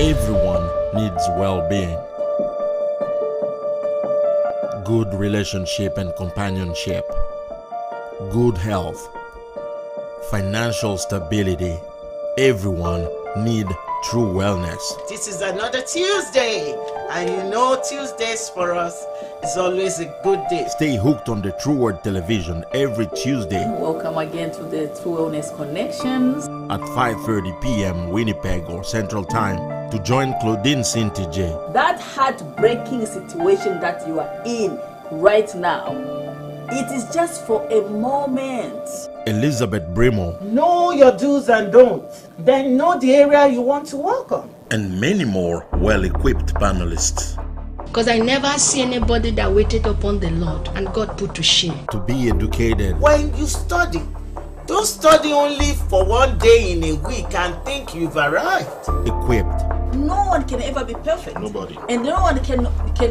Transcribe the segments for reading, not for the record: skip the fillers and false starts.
Everyone needs well-being, good relationship and companionship, good health, financial stability. Everyone needs true wellness. This is another Tuesday, and you know Tuesdays for us is always a good day. Stay hooked on the True Word Television every Tuesday. Welcome again to the True Wellness Connections at 5:30 p.m. Winnipeg or Central Time to join Claudine Cintije. That heartbreaking situation that you are in right now, it is just for a moment. Elizabeth Brimoh. Know your do's and don'ts. Then know the area you want to work on. And many more well-equipped panelists. Because I never see anybody that waited upon the Lord and God put to shame. To be educated. When you study, don't study only for one day in a week and think you've arrived. Equipped. No one can ever be perfect. Nobody. And no one can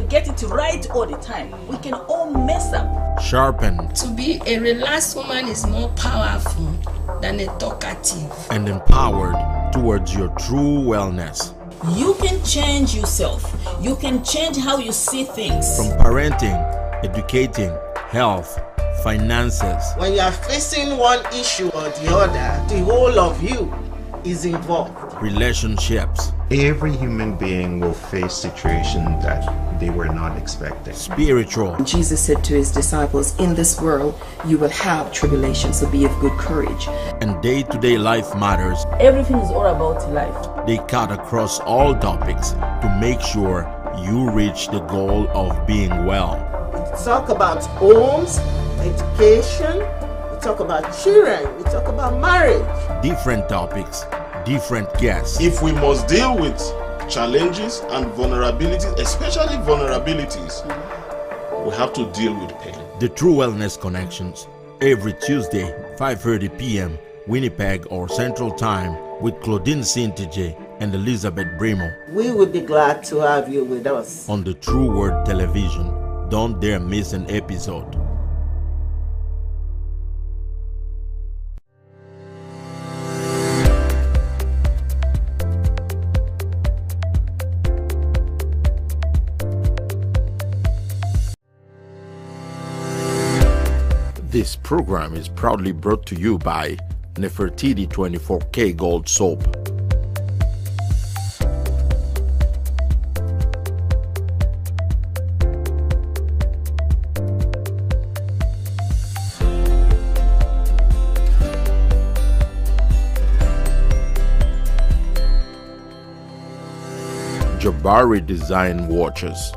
get it right all the time. We can all mess up. Sharpened. To be a relaxed woman is more powerful than a talkative. And empowered towards your true wellness. You can change yourself. You can change how you see things. From parenting, educating, health, finances. When you are facing one issue or the other, the whole of you is involved. Relationships. Every human being will face situations that they were not expecting. Spiritual. Jesus said to his disciples, in this world you will have tribulation, so be of good courage. And day-to-day life matters. Everything is all about life. They cut across all topics to make sure you reach the goal of being well. We talk about homes, education, we talk about children, we talk about marriage. Different topics, different guests. If we must deal with challenges and vulnerabilities, especially vulnerabilities, we have to deal with pain. The True Wellness Connections, every Tuesday, 5:30 p.m. Winnipeg or Central Time with Claudine Cintije and Elizabeth Brimoh. We would be glad to have you with us on the True Word Television. Don't dare miss an episode. This program is proudly brought to you by Nefertiti 24K Gold Soap. Jabari Design Watches.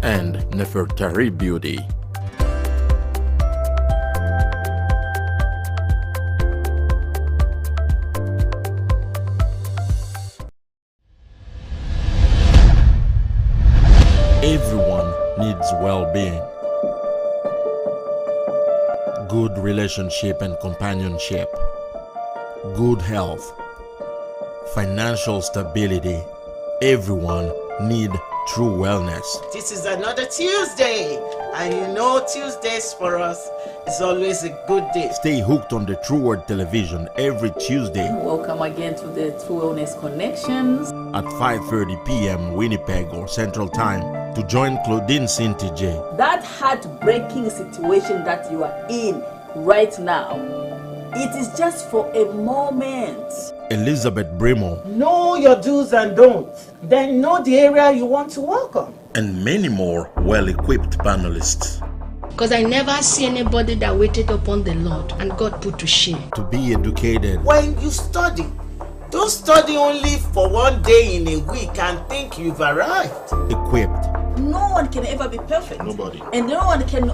And Nefertari Beauty. Everyone needs well-being, good relationship and companionship, good health, financial stability. Everyone needs true wellness. This is another Tuesday, and you know Tuesdays for us is always a good day. Stay hooked on the True Word Television every Tuesday. Welcome again to the True Wellness Connections at 5:30 p.m. Winnipeg or Central Time to join Claudine Cintije. That heartbreaking situation that you are in right now, it is just for a moment. Elizabeth Brimoh. Know your do's and don'ts. Then know the area you want to work on. And many more well-equipped panelists. Because I never see anybody that waited upon the Lord and God put to shame. To be educated. When you study, don't study only for one day in a week and think you've arrived. Equipped. No one can ever be perfect. Nobody. And no one can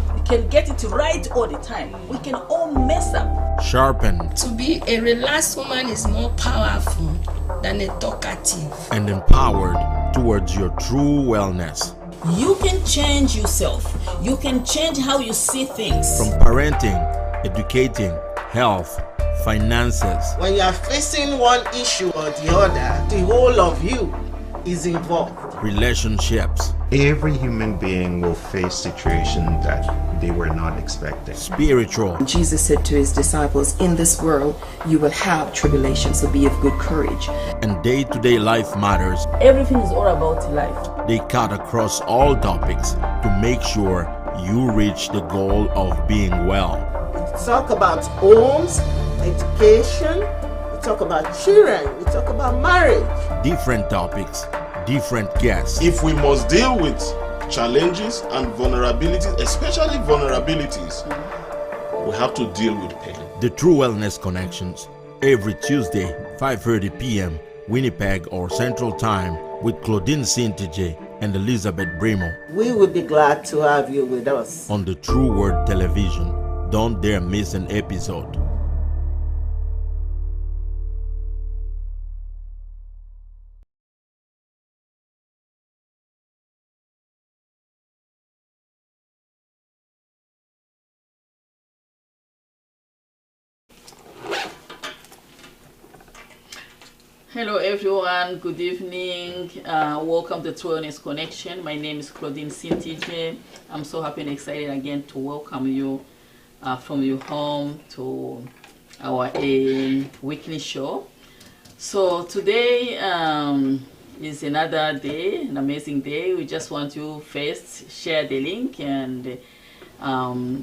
get it right all the time. We can all mess up. Sharpened. To be a relaxed woman is more powerful than a talkative. And empowered towards your true wellness. You can change yourself. You can change how you see things. From parenting, educating, health, finances. When you are facing one issue or the other, the whole of you is involved. Relationships. Every human being will face situations that they were not expecting. Spiritual. Jesus said to his disciples, in this world you will have tribulation, so be of good courage. And day-to-day life matters. Everything is all about life. They cut across all topics to make sure you reach the goal of being well. We talk about homes, education, we talk about children, we talk about marriage. Different topics, different guests. If we must deal with challenges and vulnerabilities, especially vulnerabilities, we have to deal with pain. The True Wellness Connections, every Tuesday, 5:30 p.m., Winnipeg or Central Time, with Claudine Cintije and Elizabeth Brimoh. We will be glad to have you with us On the True Word Television. Don't dare miss an episode. Hello everyone, good evening. Welcome to True Wellness Connection. My name is Claudine Cintije. I'm so happy and excited again to welcome you from your home to our weekly show. So today is another day, an amazing day. We just want to first share the link and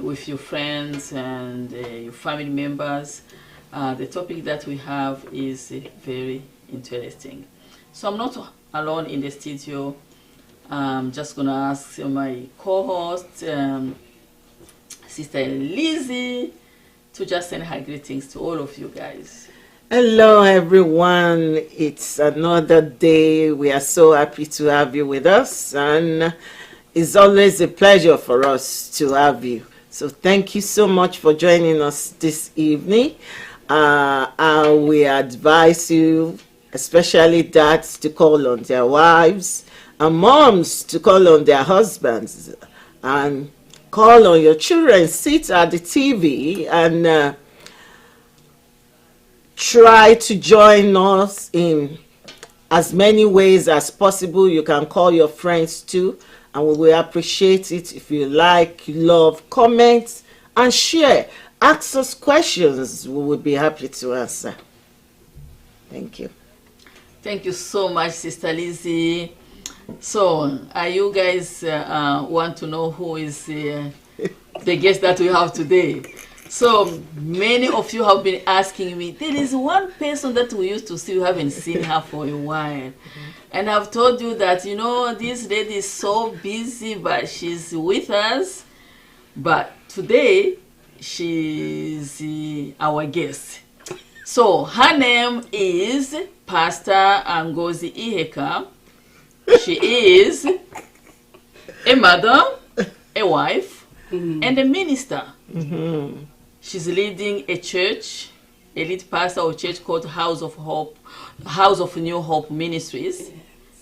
with your friends and your family members. The topic that we have is very interesting. So I'm not alone in the studio. I'm just gonna ask my co-host, Sister Lizzie, to just send her greetings to all of you guys. Hello everyone, it's another day. We are so happy to have you with us, and it's always a pleasure for us to have you. So thank you so much for joining us this evening. We advise you, especially dads, to call on their wives, and moms to call on their husbands, and call on your children. Sit at the TV and try to join us in as many ways as possible. You can call your friends too, and we will appreciate it if you like, love, comment, and share. Ask us questions. We will be happy to answer. Thank you. Thank you so much, Sister Lizzie. So, are you guys want to know who is the guest that we have today? So, many of you have been asking me, there is one person that we used to see, we haven't seen her for a while. And I've told you that, you know, this lady is so busy, but she's with us. But today, she's our guest. So her name is Pastor Ngozi Iheka. She is a mother, a wife, and a minister. She's leading a church, a lead pastor of a church called House of Hope, House of New Hope Ministries.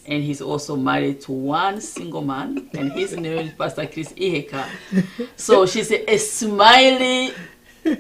And he's also married to one single man, and his name is Pastor Chris Iheka. So she's a smiley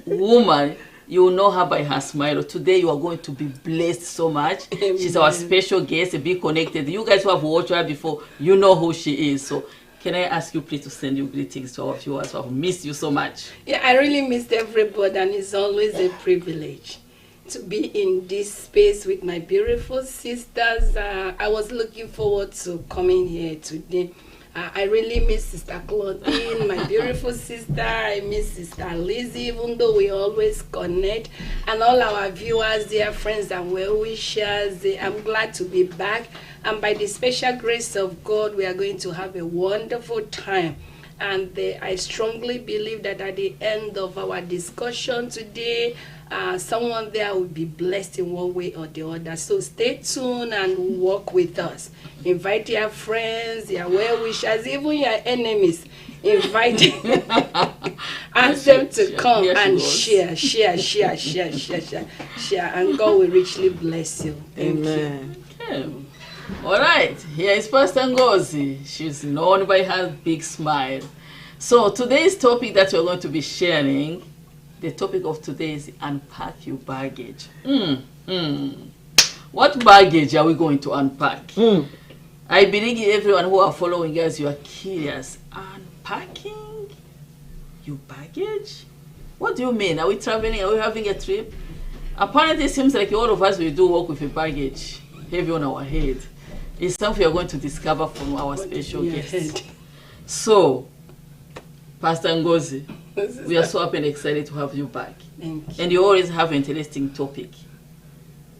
woman. You will know her by her smile. Today you are going to be blessed so much. Amen. She's our special guest, Be Connected. You guys who have watched her before, you know who she is. So can I ask you please to send your greetings to our viewers who have missed you so much? Yeah, I really missed everybody, and it's always a privilege to be in this space with my beautiful sisters. I was looking forward to coming here today. I really miss Sister Claudine, my beautiful sister. I miss Sister Lizzie, even though we always connect. And all our viewers, dear friends and well-wishers, I'm glad to be back. And by the special grace of God, we are going to have a wonderful time. And I strongly believe that at the end of our discussion today, someone there will be blessed in one way or the other. So stay tuned and walk with us. Invite your friends, your well-wishers, even your enemies. Invite ask them to come and share. And God will richly bless you. Amen. Okay. All right, here is Pastor Ngozi. She's known by her big smile. So today's topic that we're going to be sharing, the topic of today is unpack your baggage. What baggage are we going to unpack? I believe everyone who are following us, you are curious. Unpacking your baggage? What do you mean? Are we traveling? Are we having a trip? Apparently, it seems like all of us will do work with a baggage heavy on our head. It's something we are going to discover from our special guest. So, Pastor Ngozi, we are so happy and excited to have you back. Thank you. And you always have an interesting topic.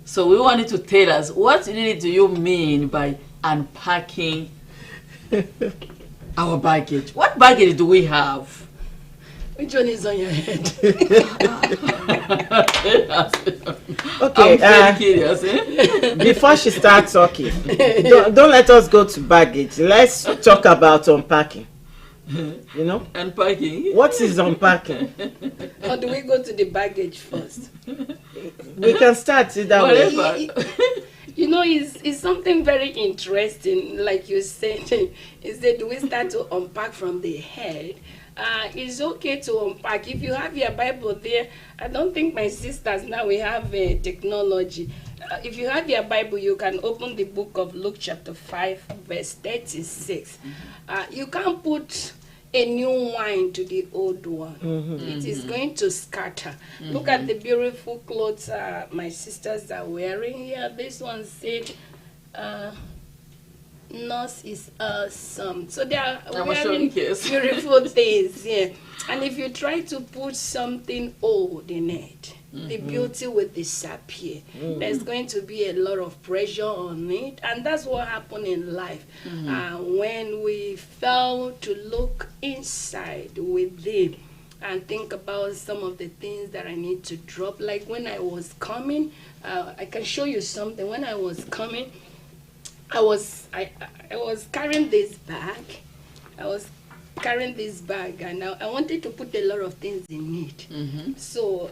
So we wanted to tell us, what really do you mean by unpacking our baggage? What baggage do we have? Which one is on your head? Okay, I'm very curious. Eh? before she starts talking, don't let us go to baggage. Let's talk about unpacking. You know? Unpacking. What is unpacking? Or do we go to the baggage first? We can start either way. Whatever. You know, it's something very interesting, like you said. Is that do we start to unpack from the head? It's okay to unpack. If you have your Bible there, I don't think my sisters now we have technology. If you have your Bible, you can open the book of Luke chapter 5, verse 36. You can't put a new wine to the old one. It is going to scatter. Look at the beautiful clothes my sisters are wearing here. This one said, nurse is awesome. So they are wearing beautiful things. Yeah. And if you try to put something old in it, the beauty will disappear. There's going to be a lot of pressure on it, and that's what happened in life. When we fail to look inside within and think about some of the things that I need to drop. Like when I was coming, I can show you something. When I was coming, I was carrying this bag. And I wanted to put a lot of things in it. So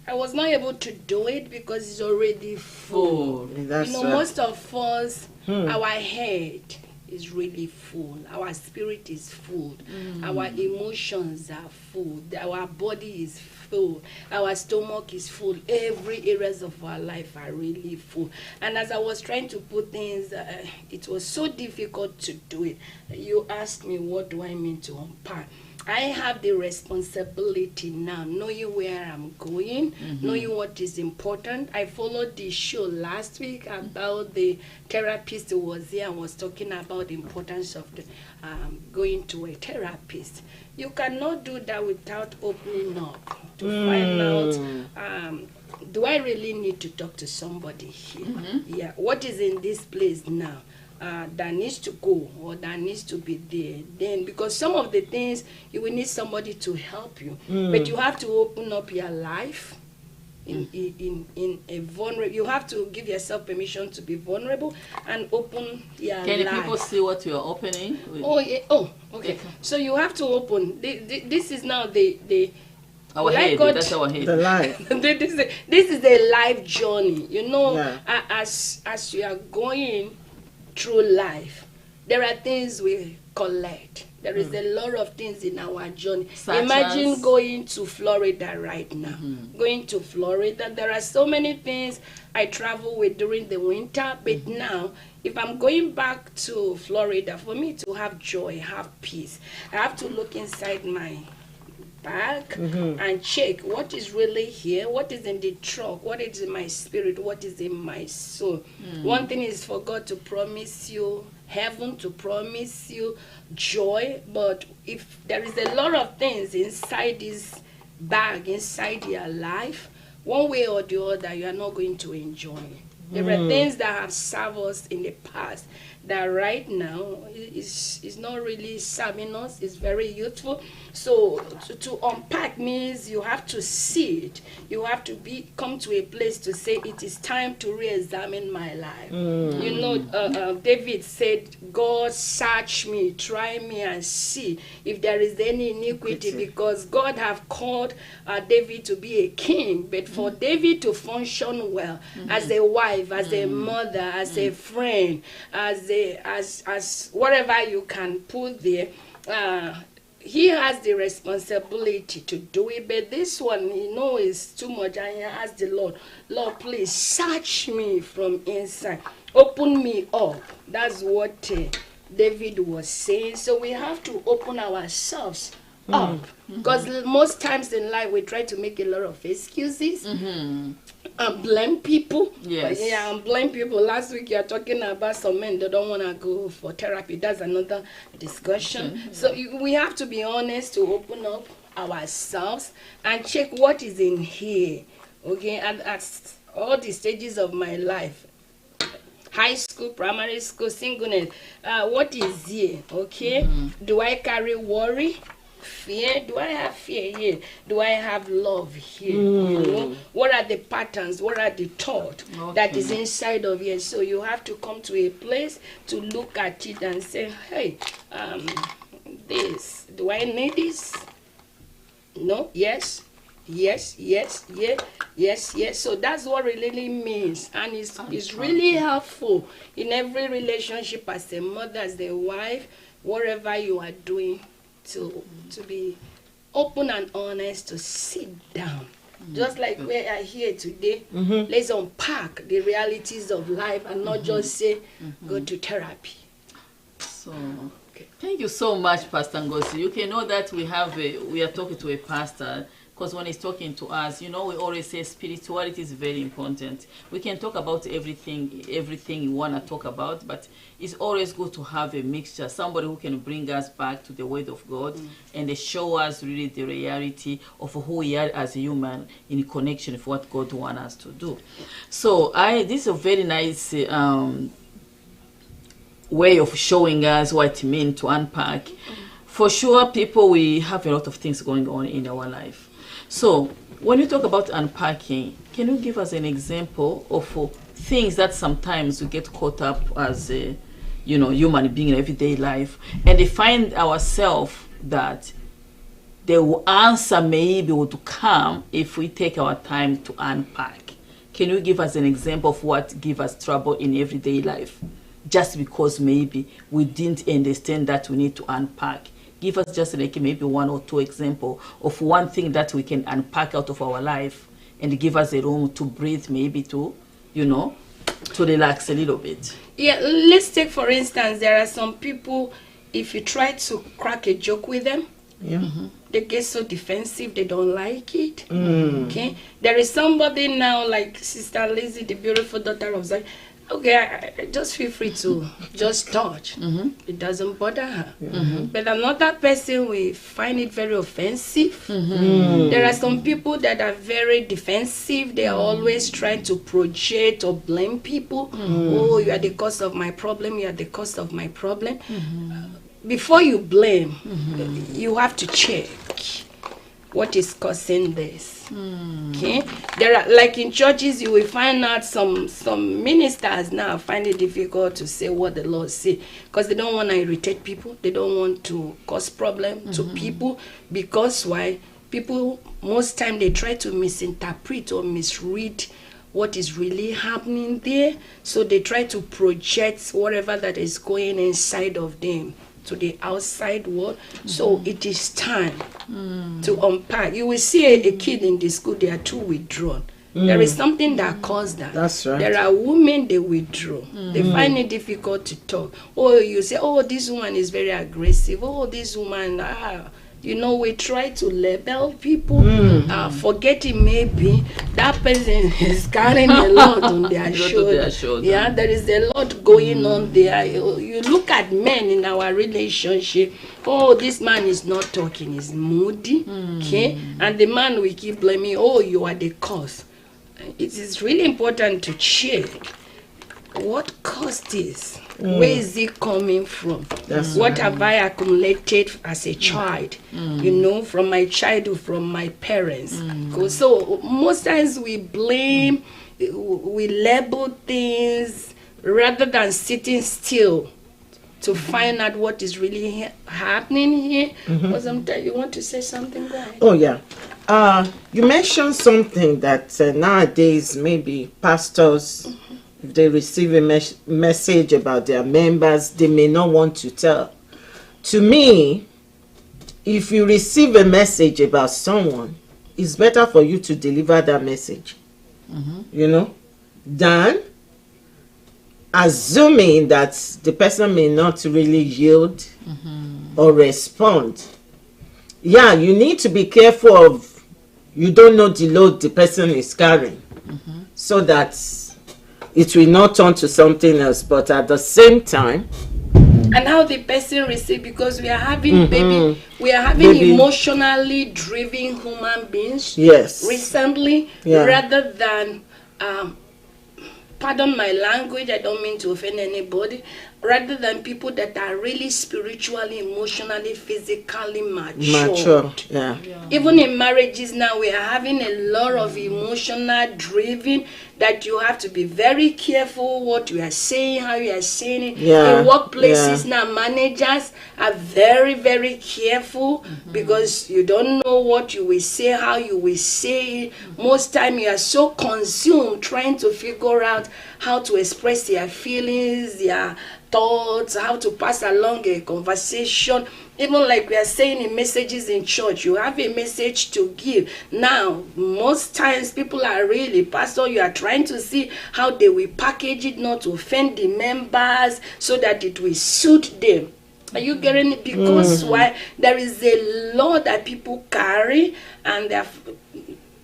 I was not able to do it because it's already full. Most of us, our head is really full. Our spirit is full. Our emotions are full. Our body is full. Our stomach is full. Every areas of our life are really full. And as I was trying to put things, it was so difficult to do it. You asked me, what do I mean to unpack? I have the responsibility now, knowing where I'm going, knowing what is important. I followed the show last week about the therapist who was here and was talking about the importance of going to a therapist. You cannot do that without opening up to find out, do I really need to talk to somebody here? Yeah, what is in this place now? That needs to go or that needs to be there. Then, because some of the things you will need somebody to help you, but you have to open up your life in a vulnerable. You have to give yourself permission to be vulnerable and open your life. Can the people see what you are opening? Oh yeah. Oh, okay. So you have to open. This is now our head. That's our head. The life. This is a life journey. You know, as you are going through life, there are things we collect. There is a lot of things in our journey. Imagine going to Florida right now. Going to Florida, there are so many things I travel with during the winter, but now if I'm going back to Florida, for me to have joy, have peace, I have to look inside my bag and check what is really here, what is in the truck, what is in my spirit, what is in my soul. One thing is for God to promise you heaven, to promise you joy, but if there is a lot of things inside this bag, inside your life, one way or the other, you are not going to enjoy. There are things that have served us in the past that right now is not really serving us. It's very youthful. So to unpack means you have to see it. You have to come to a place to say it is time to re-examine my life. You know, David said, God, search me, try me and see if there is any iniquity, because God have called David to be a king, but for David to function well as a wife, as a mother, as a friend, as whatever you can put there, he has the responsibility to do it, but this one, is too much, and he asked the Lord, Lord, please search me from inside, open me up. That's what David was saying. So we have to open ourselves up, because most times in life we try to make a lot of excuses and blame people. Yes. And blame people. Last week you're talking about some men that don't want to go for therapy. That's another discussion. So we have to be honest, to open up ourselves and check what is in here. Okay, and at all the stages of my life, high school, primary school, singleness, what is here? Okay, do I carry worry, fear? Do I have fear here? Do I have love here? What are the patterns? What are the thoughts that is inside of here? So you have to come to a place to look at it and say, hey, this, do I need this? No? Yes? Yes, yes, yeah, yes, yes. So that's what it really means, and it's really helpful in every relationship, as a mother, as a wife, whatever you are doing, to be open and honest, to sit down. Just like we are here today, let's unpack the realities of life and not just say, go to therapy. So, thank you so much, Pastor Ngozi. You can know that we are talking to a pastor, because when he's talking to us, we always say spirituality is very important. We can talk about everything you want to talk about, but it's always good to have a mixture, somebody who can bring us back to the Word of God and they show us really the reality of who we are as a human in connection with what God wants us to do. So this is a very nice way of showing us what it means to unpack. For sure, people, we have a lot of things going on in our life. So when you talk about unpacking, can you give us an example of things that sometimes we get caught up as a human being in everyday life, and they find ourselves that the answer maybe would come if we take our time to unpack? Can you give us an example of what gives us trouble in everyday life, just because maybe we didn't understand that we need to unpack? Give us just maybe one or two examples of one thing that we can unpack out of our life and give us a room to breathe, maybe to relax a little bit. Yeah, let's take, for instance, there are some people, if you try to crack a joke with them, they get so defensive, they don't like it. Okay, there is somebody now, like Sister Lizzie, the beautiful daughter of Zion. Okay, just feel free to just touch. It doesn't bother her. But another person will find it very offensive. There are some people that are very defensive. They are always trying to project or blame people. Oh, you are the cause of my problem. You are the cause of my problem. Before you blame, you have to check what is causing this. Okay, there are, like in churches, you will find out some ministers now find it difficult to say what the Lord say, because they don't want to irritate people. They don't want to cause problem to people, because why? People most time they try to misinterpret or misread what is really happening there, so they try to project whatever that is going inside of them to the outside world. So it is time to unpack. You will see a kid in the school, they are too withdrawn. There is something that caused that. That's right. There are women, they withdraw. They find it difficult to talk. Or you say, oh, this woman is very aggressive. Oh, this woman, we try to label people, forgetting maybe that person is carrying a lot on their shoulder. Yeah, there is a lot going on there. You look at men in our relationship. Oh, this man is not talking, he's moody. Okay, and the man we keep blaming. Oh, you are the cause. It is really important to check what caused this. Where is it coming from? What have I accumulated as a child? From my childhood, from my parents. So most times we blame, we label things rather than sitting still to find out what is really happening here. Or sometimes you want to say something, right? Oh yeah. You mentioned something that nowadays maybe pastors, if they receive a message about their members, they may not want to tell. To me, if you receive a message about someone, it's better for you to deliver that message, you know, than assuming that the person may not really yield or respond. Yeah, you need to be careful of, you don't know the load the person is carrying, so that it will not turn to something else. But at the same time, and how the person receive, because we are having we are having emotionally driven human beings recently, rather than pardon my language, I don't mean to offend anybody, rather than people that are really spiritually, emotionally, physically matured. Yeah. Even in marriages now, we are having a lot of emotional driven, that you have to be very careful what you are saying, how you are saying it. In workplaces now, managers are very, very careful, because you don't know what you will say, how you will say it. Most time you are so consumed trying to figure out how to express their feelings, their thoughts, how to pass along a conversation. Even like we are saying in messages in church, you have a message to give. Now, most times people are really, Pastor, you are trying to see how they will package it, not to offend the members, so that it will suit them. Are you getting it? Because why? There is a law that people carry, and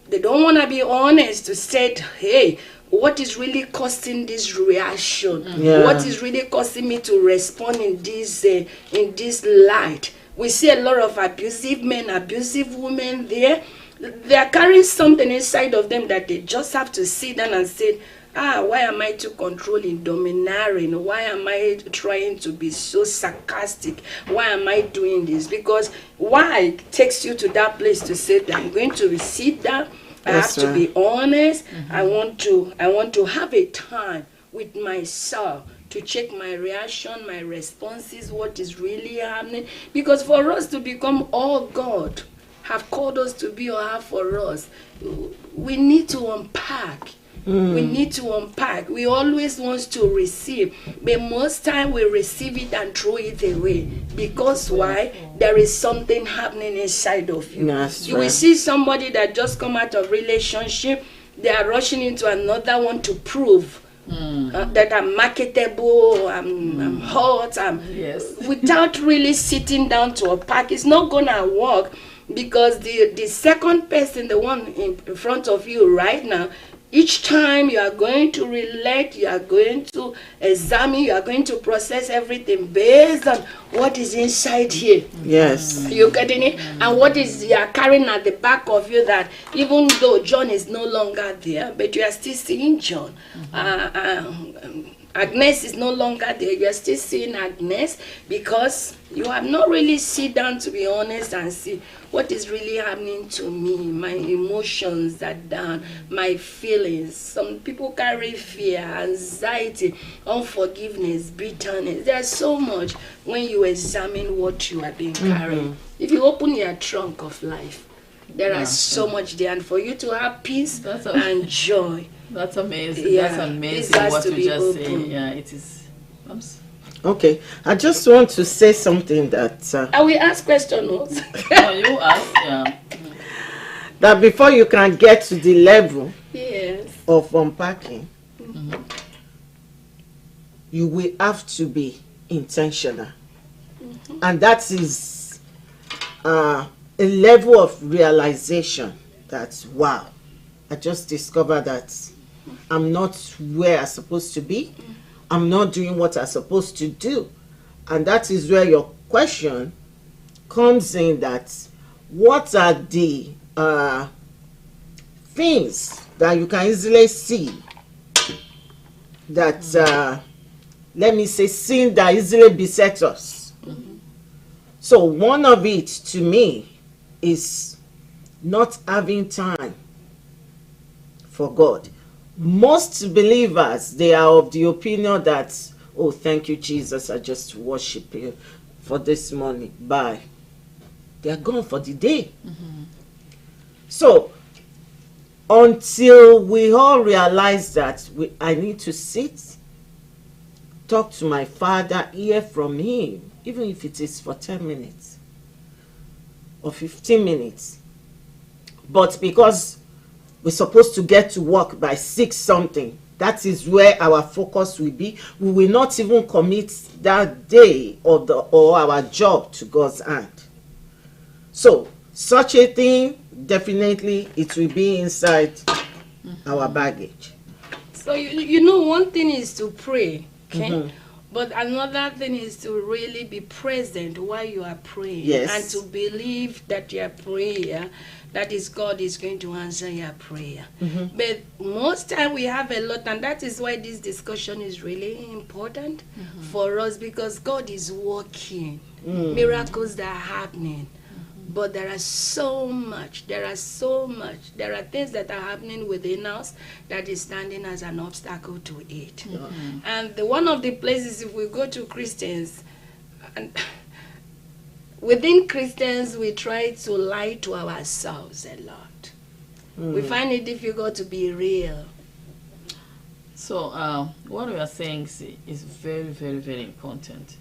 they don't want to be honest to say, hey, what is really causing this reaction? What is really causing me to respond in this light? We see a lot of abusive men, abusive women there. They are carrying something inside of them that they just have to sit down and say, why am I too controlling, domineering? Why am I trying to be so sarcastic? Why am I doing this? Because why takes you to that place to say that I'm going to sit down, I have to be honest. I want to have a time with myself to check my reaction, my responses, what is really happening. Because for us to become all God have called us to be or have for us, we need to unpack. We need to unpack. We always want to receive, but most time we receive it and throw it away. Because why? There is something happening inside of you. You will see somebody that just come out of relationship, they are rushing into another one to prove that I'm marketable, I'm hot, without really sitting down to unpack. It's not gonna work, because the second person, the one in front of you right now, each time you are going to relate, you are going to examine, you are going to process everything based on what is inside here. Yes. You getting it? And what is you are carrying at the back of you, that even though John is no longer there, but you are still seeing John. Agnes is no longer there. You are still seeing Agnes, because you have not really sit down to be honest and see what is really happening to me. My emotions are down, my feelings. Some people carry fear, anxiety, unforgiveness, bitterness. There's so much when you examine what you have been carrying. If you open your trunk of life, there are so much there, and for you to have peace and joy. That's amazing. That's amazing what you just said. Yeah, it is. Okay, I just want to say something that... I will ask questions. No, you ask, that before you can get to the level of unpacking, you will have to be intentional. And that is a level of realization that, wow, I just discovered that I'm not where I'm supposed to be. I'm not doing what I'm supposed to do. And that is where your question comes in, that what are the things that you can easily see that, let me say, sin that easily besets us. So one of it, to me, is not having time for God. Most believers, they are of the opinion that, oh, thank you, Jesus, I just worship you for this morning. Bye. They are gone for the day. So, until we all realize that I need to sit, talk to my Father, hear from Him, even if it is for 10 minutes. or 15 minutes. But because we're supposed to get to work by 6 something, that is where our focus will be. We will not even commit that day or our job to God's hand. So such a thing, definitely it will be inside our baggage. So you know, one thing is to pray, okay? But another thing is to really be present while you are praying. Yes. And to believe that your prayer, that is God is going to answer your prayer. But most time we have a lot, and that is why this discussion is really important for us, because God is working. Miracles that are happening. But there are so much, there are things that are happening within us that is standing as an obstacle to it. And one of the places, if we go to Christians, and within Christians, we try to lie to ourselves a lot. We find it difficult to be real. So what we are saying is very, very, very important.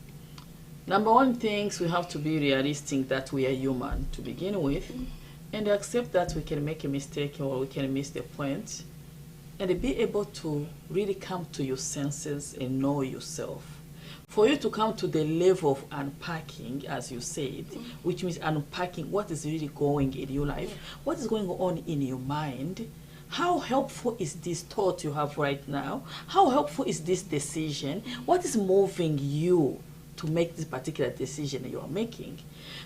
Number one, things we have to be realistic that we are human to begin with, and accept that we can make a mistake or we can miss the point, and be able to really come to your senses and know yourself. For you to come to the level of unpacking, as you said, which means unpacking what is really going in your life, what is going on in your mind. How helpful is this thought you have right now? How helpful is this decision? What is moving you to make this particular decision you are making?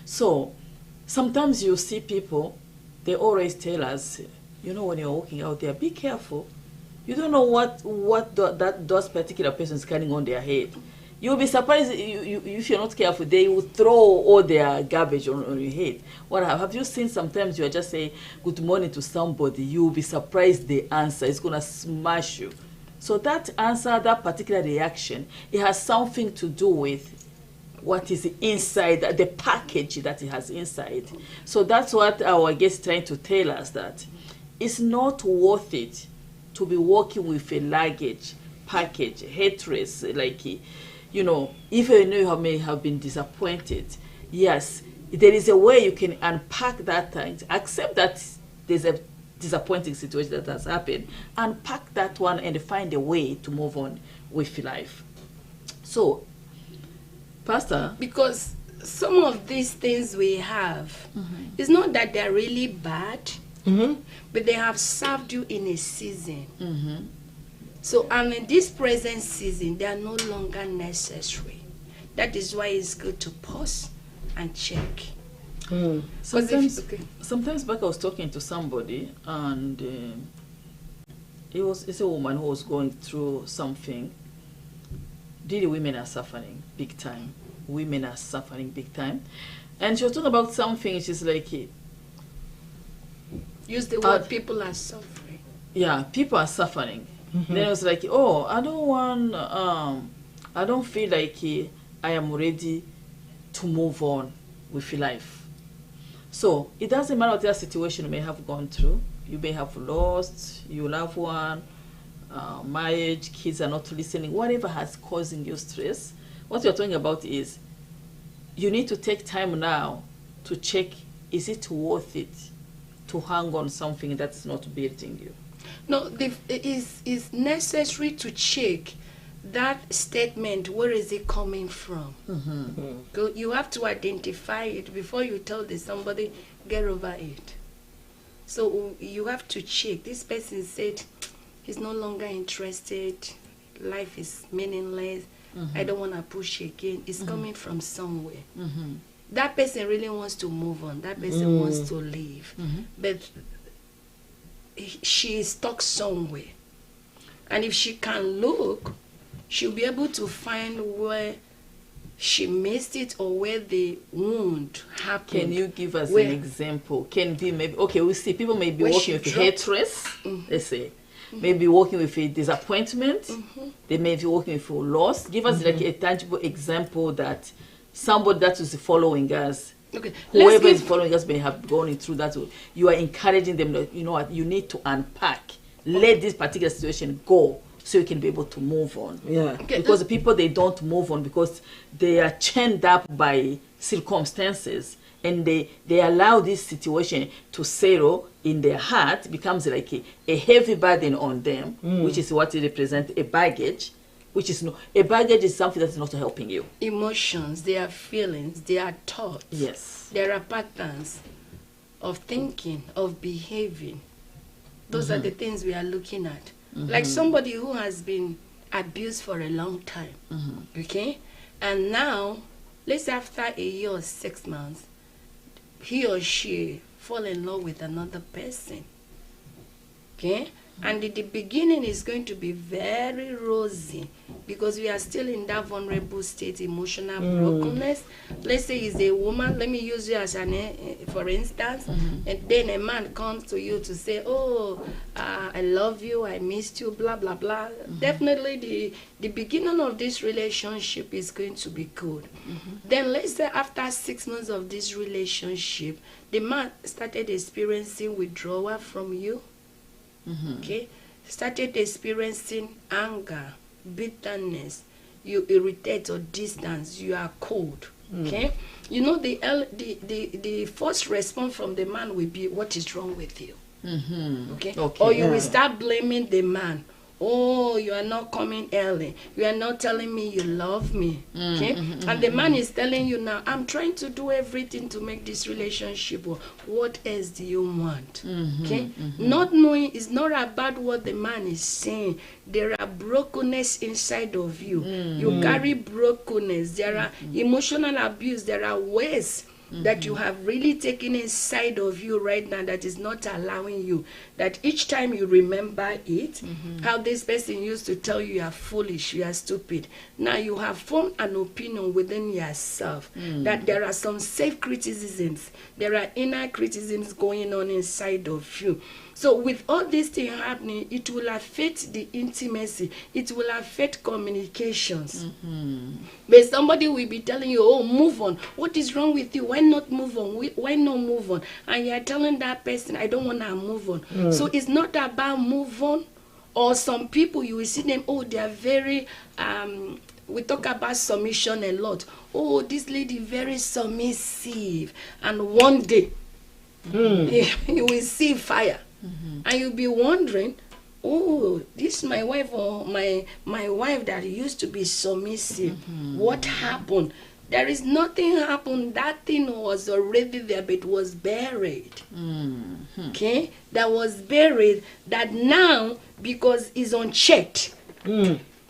So sometimes you see people, they always tell us, you know, when you're walking out there, be careful. You don't know what those particular persons carrying on their head. You'll be surprised if you're not careful. They will throw all their garbage on your head. What have you seen? Sometimes you are just saying good morning to somebody. You'll be surprised the answer is gonna smash you. So that answer, that particular reaction, it has something to do with what is inside, the package that it has inside. So that's what our guest is trying to tell us, that it's not worth it to be working with a luggage, package, hatred, like, you know, if you know you may have been disappointed, yes, there is a way you can unpack that thing, accept that there's a disappointing situation that has happened, unpack that one and find a way to move on with life. So, Pastor? Because some of these things we have, it's not that they're really bad, but they have served you in a season. So, and in this present season, they are no longer necessary. That is why it's good to pause and check. Sometimes back I was talking to somebody, and it's a woman who was going through something. Really, women are suffering big time. Women are suffering big time. And she was talking about something, she's like, use the word people are suffering. Yeah, people are suffering. Then I was like, oh, I don't feel like I am ready to move on with life. So it doesn't matter what that situation you may have gone through. You may have lost your loved one, marriage, kids are not listening, whatever has causing you stress. What you're talking about is you need to take time now to check, is it worth it to hang on something that's not building you? No, it is necessary to check that statement. Where is it coming from? You have to identify it before you tell somebody, get over it. So you have to check. This person said he's no longer interested. Life is meaningless. I don't want to push again. It's coming from somewhere. That person really wants to move on. That person wants to leave. But she is stuck somewhere. And if she can look, she'll be able to find where she missed it or where the wound happened. Can you give us an example? Can be maybe, okay, we see people may be working with hatred, let's say. Maybe working with a disappointment. They may be working with a loss. Give us like a tangible example that somebody that is following us, whoever is following us may have gone through that. You are encouraging them that, you know what, you need to unpack. Let this particular situation go so you can be able to move on. Yeah. Because the people, they don't move on because they are chained up by circumstances and they allow this situation to settle in their heart, becomes like a heavy burden on them, which is what it represents, a baggage, which is no, a baggage is something that's not helping you. Emotions, their feelings, their thoughts. Yes. There are patterns of thinking, of behaving. Those are the things we are looking at. Like somebody who has been abused for a long time, okay? And now, let's say after a year or 6 months, he or she fall in love with another person, okay? And in the beginning is going to be very rosy because we are still in that vulnerable state, emotional brokenness. Let's say it's a woman, let me use you as an for instance, and then a man comes to you to say, oh, I love you, I missed you, blah, blah, blah. Definitely the beginning of this relationship is going to be good. Then let's say after 6 months of this relationship, the man started experiencing withdrawal from you. Okay, started experiencing anger, bitterness, you irritate or distance, you are cold. Okay, you know the first response from the man will be, what is wrong with you? Okay, or you will start blaming the man. Oh, you are not coming early. You are not telling me you love me. Okay? And the man is telling you now, I'm trying to do everything to make this relationship work. What else do you want? Okay? Not knowing is not about what the man is saying. There are brokenness inside of you. You carry brokenness. There are emotional abuse. There are ways that you have really taken inside of you right now that is not allowing you, that each time you remember it, how this person used to tell you are foolish, you are stupid. Now you have formed an opinion within yourself that there are some self-criticisms, there are inner criticisms going on inside of you. So with all these things happening, it will affect the intimacy. It will affect communications. But somebody will be telling you, oh, move on. What is wrong with you? Why not move on? Why not move on? And you are telling that person, I don't want to move on. So it's not about move on. Or some people, you will see them, oh, they are very, we talk about submission a lot. Oh, this lady very submissive. And one day, you will see fire. And you'll be wondering, oh, this is my wife or my wife that used to be submissive. What happened? There is nothing happened. That thing was already there, but it was buried. Okay? That was buried, that now, because it's unchecked,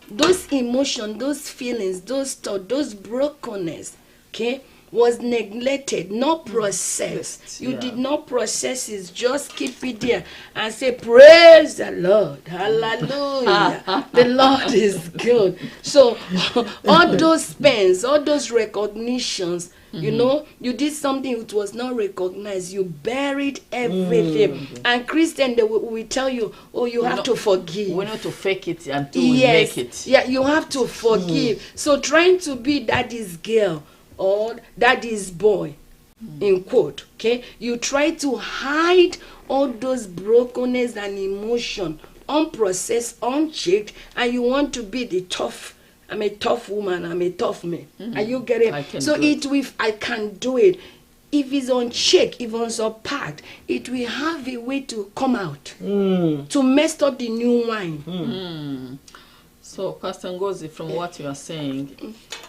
those emotions, those feelings, those thoughts, those brokenness, okay, was neglected, not processed. You did not process it, just keep it there and say, praise the Lord, hallelujah, the Lord is good. So all those pains, all those recognitions, you know, you did something which was not recognized, you buried everything. And Christian, they will tell you, oh, you have to forgive. We need to fake it until we make it. Yeah, you have to forgive. So trying to be daddy's girl or daddy's boy, in quote, okay, you try to hide all those brokenness and emotion, unprocessed, unchecked, and you want to be the tough. I'm a tough woman, I'm a tough man. Are you getting it? So I can do it. If it's unchecked, if it's unpacked, it will have a way to come out, to mess up the new wine. So, Pastor Ngozi, from what you are saying,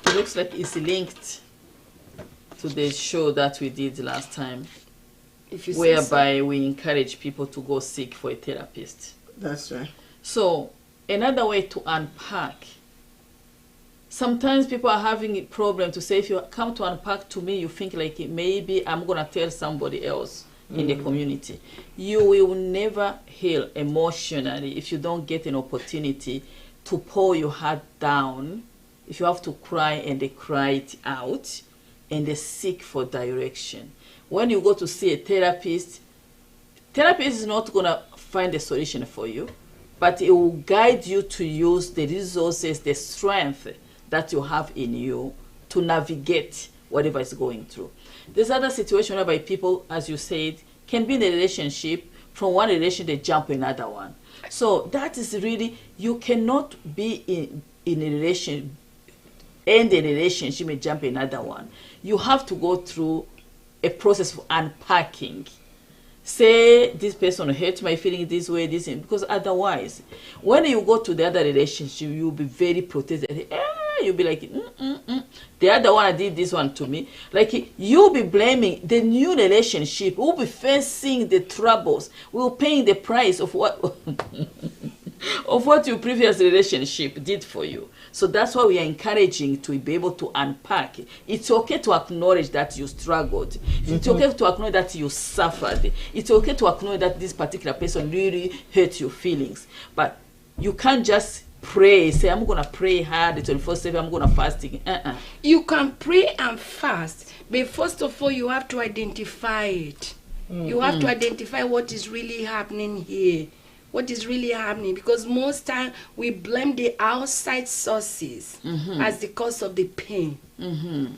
it looks like it's linked to the show that we did last time, whereby we encourage people to go seek for a therapist. That's right. So, another way to unpack. Sometimes people are having a problem to say, if you come to unpack to me, you think like maybe I'm going to tell somebody else in the community. You will never heal emotionally if you don't get an opportunity to pour your heart down. If you have to cry and they cry it out and they seek for direction. When you go to see a therapist is not going to find a solution for you, but it will guide you to use the resources, the strength that you have in you to navigate whatever is going through. There's other situation whereby people, as you said, can be in a relationship, from one relation they jump another one. So that is really, you cannot be in a relation, end a relationship and jump another one. You have to go through a process of unpacking. Say this person hurt my feeling this way, because otherwise, when you go to the other relationship, you'll be very protected. You'll be like, the other one did this one to me. Like, you'll be blaming the new relationship. We'll be facing the troubles. We're paying the price of what of what your previous relationship did for you. So that's why we are encouraging to be able to unpack. It's okay to acknowledge that you struggled. It's okay to acknowledge that you suffered. It's okay to acknowledge that this particular person really hurt your feelings. But you can't just pray, say, I'm going to pray hard, 24/7, I'm going to fasting. You can pray and fast, but first of all, you have to identify it. You have to identify what is really happening here. What is really happening, because most time we blame the outside sources as the cause of the pain,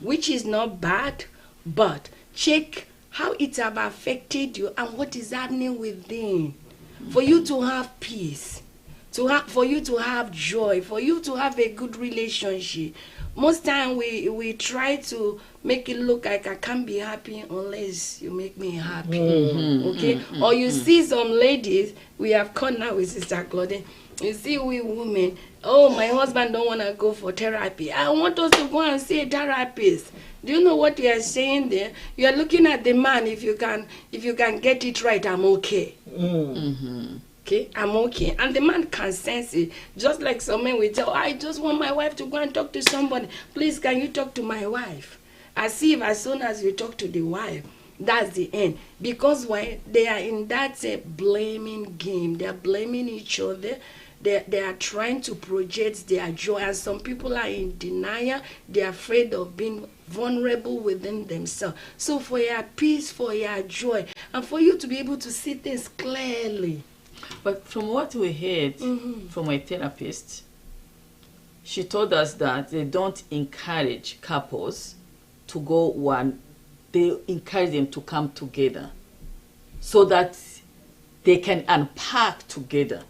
which is not bad, but check how it have affected you and what is happening within, for you to have peace, for you to have joy, for you to have a good relationship. Most time we try to make it look like I can't be happy unless you make me happy. Okay? Or you see some ladies, we have come now with Sister Claudine. You see, we women, oh, my husband don't want to go for therapy. I want us to go and see a therapist. Do you know what you are saying there? You are looking at the man. If you can get it right, I'm okay. Okay, I'm okay. And the man can sense it. Just like some men will tell, I just want my wife to go and talk to somebody. Please, can you talk to my wife? As if as soon as you talk to the wife, that's the end. Because why? They are in that blaming game. They are blaming each other. They are trying to project their joy. And some people are in denial. They are afraid of being vulnerable within themselves. So for your peace, for your joy, and for you to be able to see things clearly. But from what we heard from my therapist, she told us that they don't encourage couples to go one. They encourage them to come together so that they can unpack together.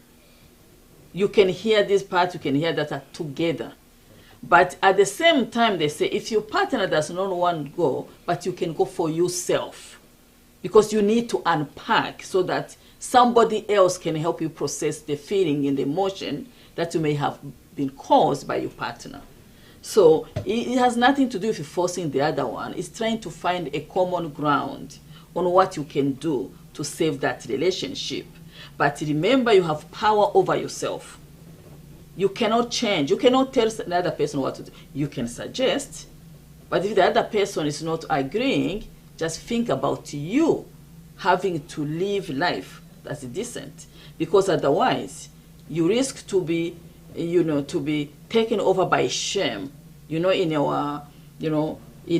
You can hear this part, you can hear that together. But at the same time, they say, if your partner does not want to go, but you can go for yourself, because you need to unpack so that somebody else can help you process the feeling and the emotion that you may have been caused by your partner. So it has nothing to do with forcing the other one. It's trying to find a common ground on what you can do to save that relationship. But remember, you have power over yourself. You cannot change. You cannot tell the other person what to do. You can suggest, but if the other person is not agreeing, just think about you having to live life that's decent, because otherwise you risk to be, to be taken over by shame. In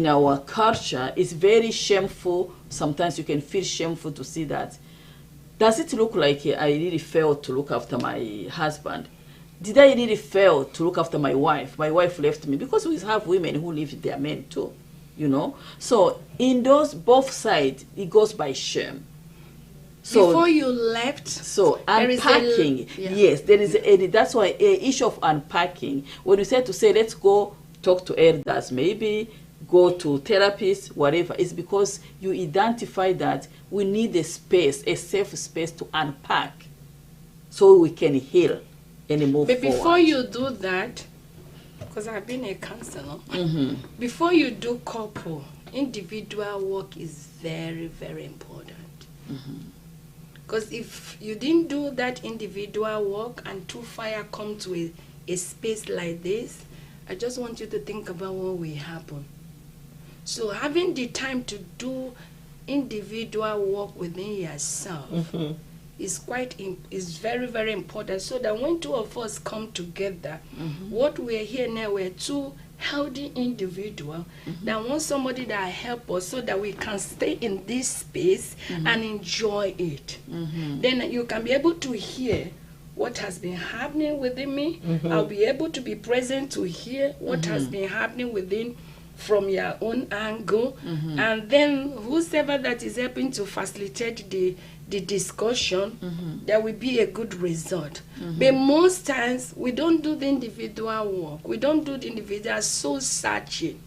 our culture, it's very shameful. Sometimes you can feel shameful to see that. Does it look like I really failed to look after my husband? Did I really fail to look after my wife? My wife left me, because we have women who leave their men too, So in those both sides, it goes by shame. So before you left, so unpacking, yes, there is that's why an issue of unpacking. When you say let's go talk to elders, maybe go to therapists, whatever, it's because you identify that we need a space, a safe space to unpack, so we can heal and move forward. But before you do that, because I've been a counselor, before you do couple, individual work is very, very important. Because if you didn't do that individual work and two fire come to a space like this, I just want you to think about what will happen. So having the time to do individual work within yourself is very, very important, so that when two of us come together, what we're here now, we're two healthy individuals that want somebody that help us so that we can stay in this space and enjoy it. Then you can be able to hear what has been happening within me. I'll be able to be present to hear what has been happening within from your own angle, and then whoever that is helping to facilitate the discussion, there will be a good result. But most times we don't do the individual work. We don't do the individual soul searching.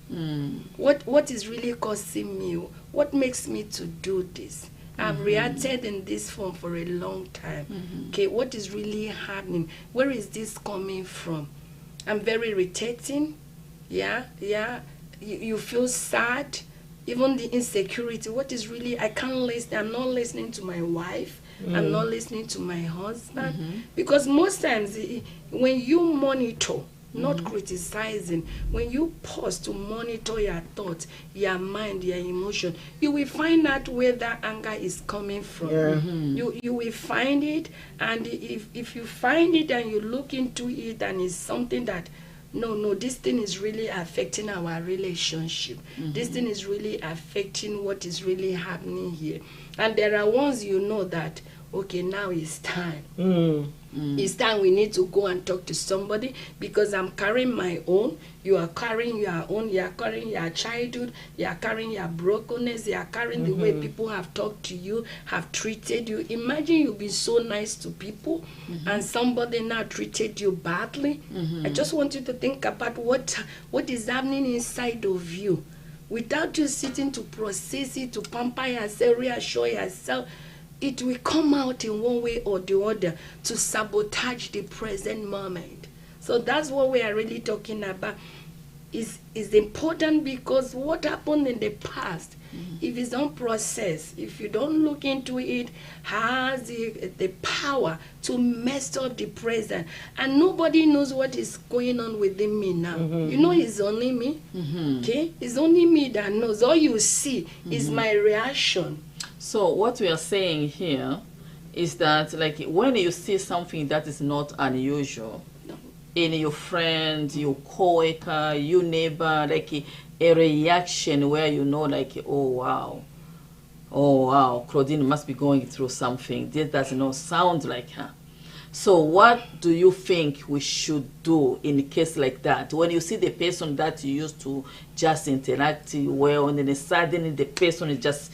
What is really causing me? what makes me to do this? I've reacted in this form for a long time. Okay, what is really happening? Where is this coming from? I'm very irritating. Yeah. You feel sad. Even the insecurity. What is really, I can't listen. I'm not listening to my wife. I'm not listening to my husband. Because most times when you monitor, not criticizing, when you pause to monitor your thoughts, your mind, your emotion, you will find out where that anger is coming from. You will find it, and if you find it and you look into it and it's something that no, this thing is really affecting our relationship. This thing is really affecting what is really happening here. And there are ones you know that, okay, now it's time. It's time we need to go and talk to somebody, because I'm carrying my own, you are carrying your own, you are carrying your childhood, you are carrying your brokenness, you are carrying the way people have talked to you, have treated you. Imagine you be so nice to people and somebody now treated you badly. I just want you to think about what is happening inside of you. Without you sitting to process it, to pamper yourself, reassure yourself, it will come out in one way or the other to sabotage the present moment. So that's what we are really talking about. Is important, because what happened in the past, if it's unprocessed, if you don't look into it, has the power to mess up the present. And nobody knows what is going on within me now. You know, it's only me. Okay? It's only me that knows. All you see is my reaction. So what we are saying here is that, like, when you see something that is not unusual in your friend, your co-worker, your neighbor, like a reaction where you know, like, oh wow, Claudine must be going through something. This does not sound like her. So what do you think we should do in a case like that? When you see the person that you used to just interact well, and then suddenly the person is just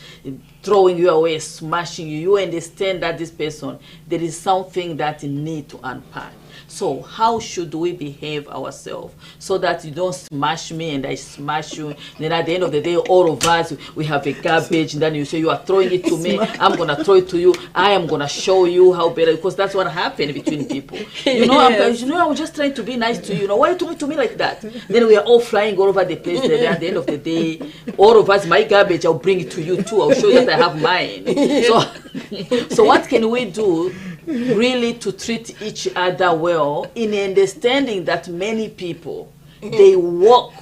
throwing you away, smashing you, you understand that this person, there is something that you need to unpack. So how should we behave ourselves so that you don't smash me and I smash you? Then at the end of the day, all of us, we have a garbage, and then you say you are throwing it to me, I'm going to throw it to you, I am going to show you how better, because that's what happened between people. You know, I was just trying to be nice to you. Why are you talking to me like that? Then we are all flying all over the place. Then at the end of the day, all of us, my garbage, I'll bring it to you too. I'll show you that I have mine. So what can we do really to treat each other well, in understanding that many people, they walk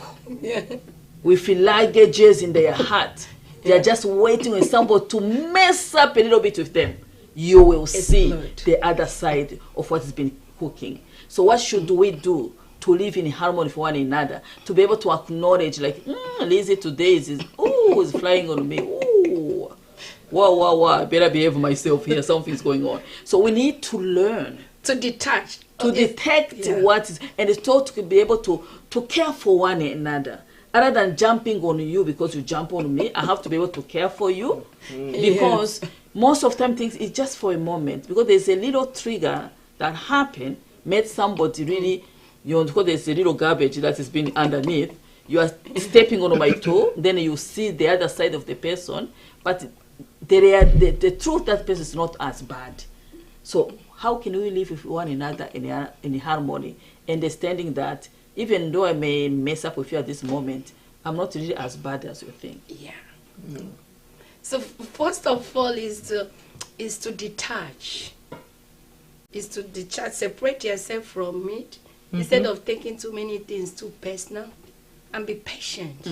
with luggages in their heart. They are just waiting for somebody to mess up a little bit with them. You will see the other side of what has been cooking. So what should we do to live in harmony with one another? To be able to acknowledge, like, Lizzie today is flying on me. Ooh. Wow, I better behave myself here. Something's going on. So we need to learn to detach, to detect what is, and it's taught to be able to care for one another. Other than jumping on you because you jump on me, I have to be able to care for you, because most of the time things is just for a moment, because there's a little trigger that happened, made somebody really, because there's a little garbage that has been underneath. You are stepping on my toe, then you see the other side of the person, but the truth, that person is not as bad. So how can we live with one another in harmony, understanding that even though I may mess up with you at this moment, I'm not really as bad as you think. So first of all is to detach. Is to detach, separate yourself from it, instead of taking too many things too personal, and be patient.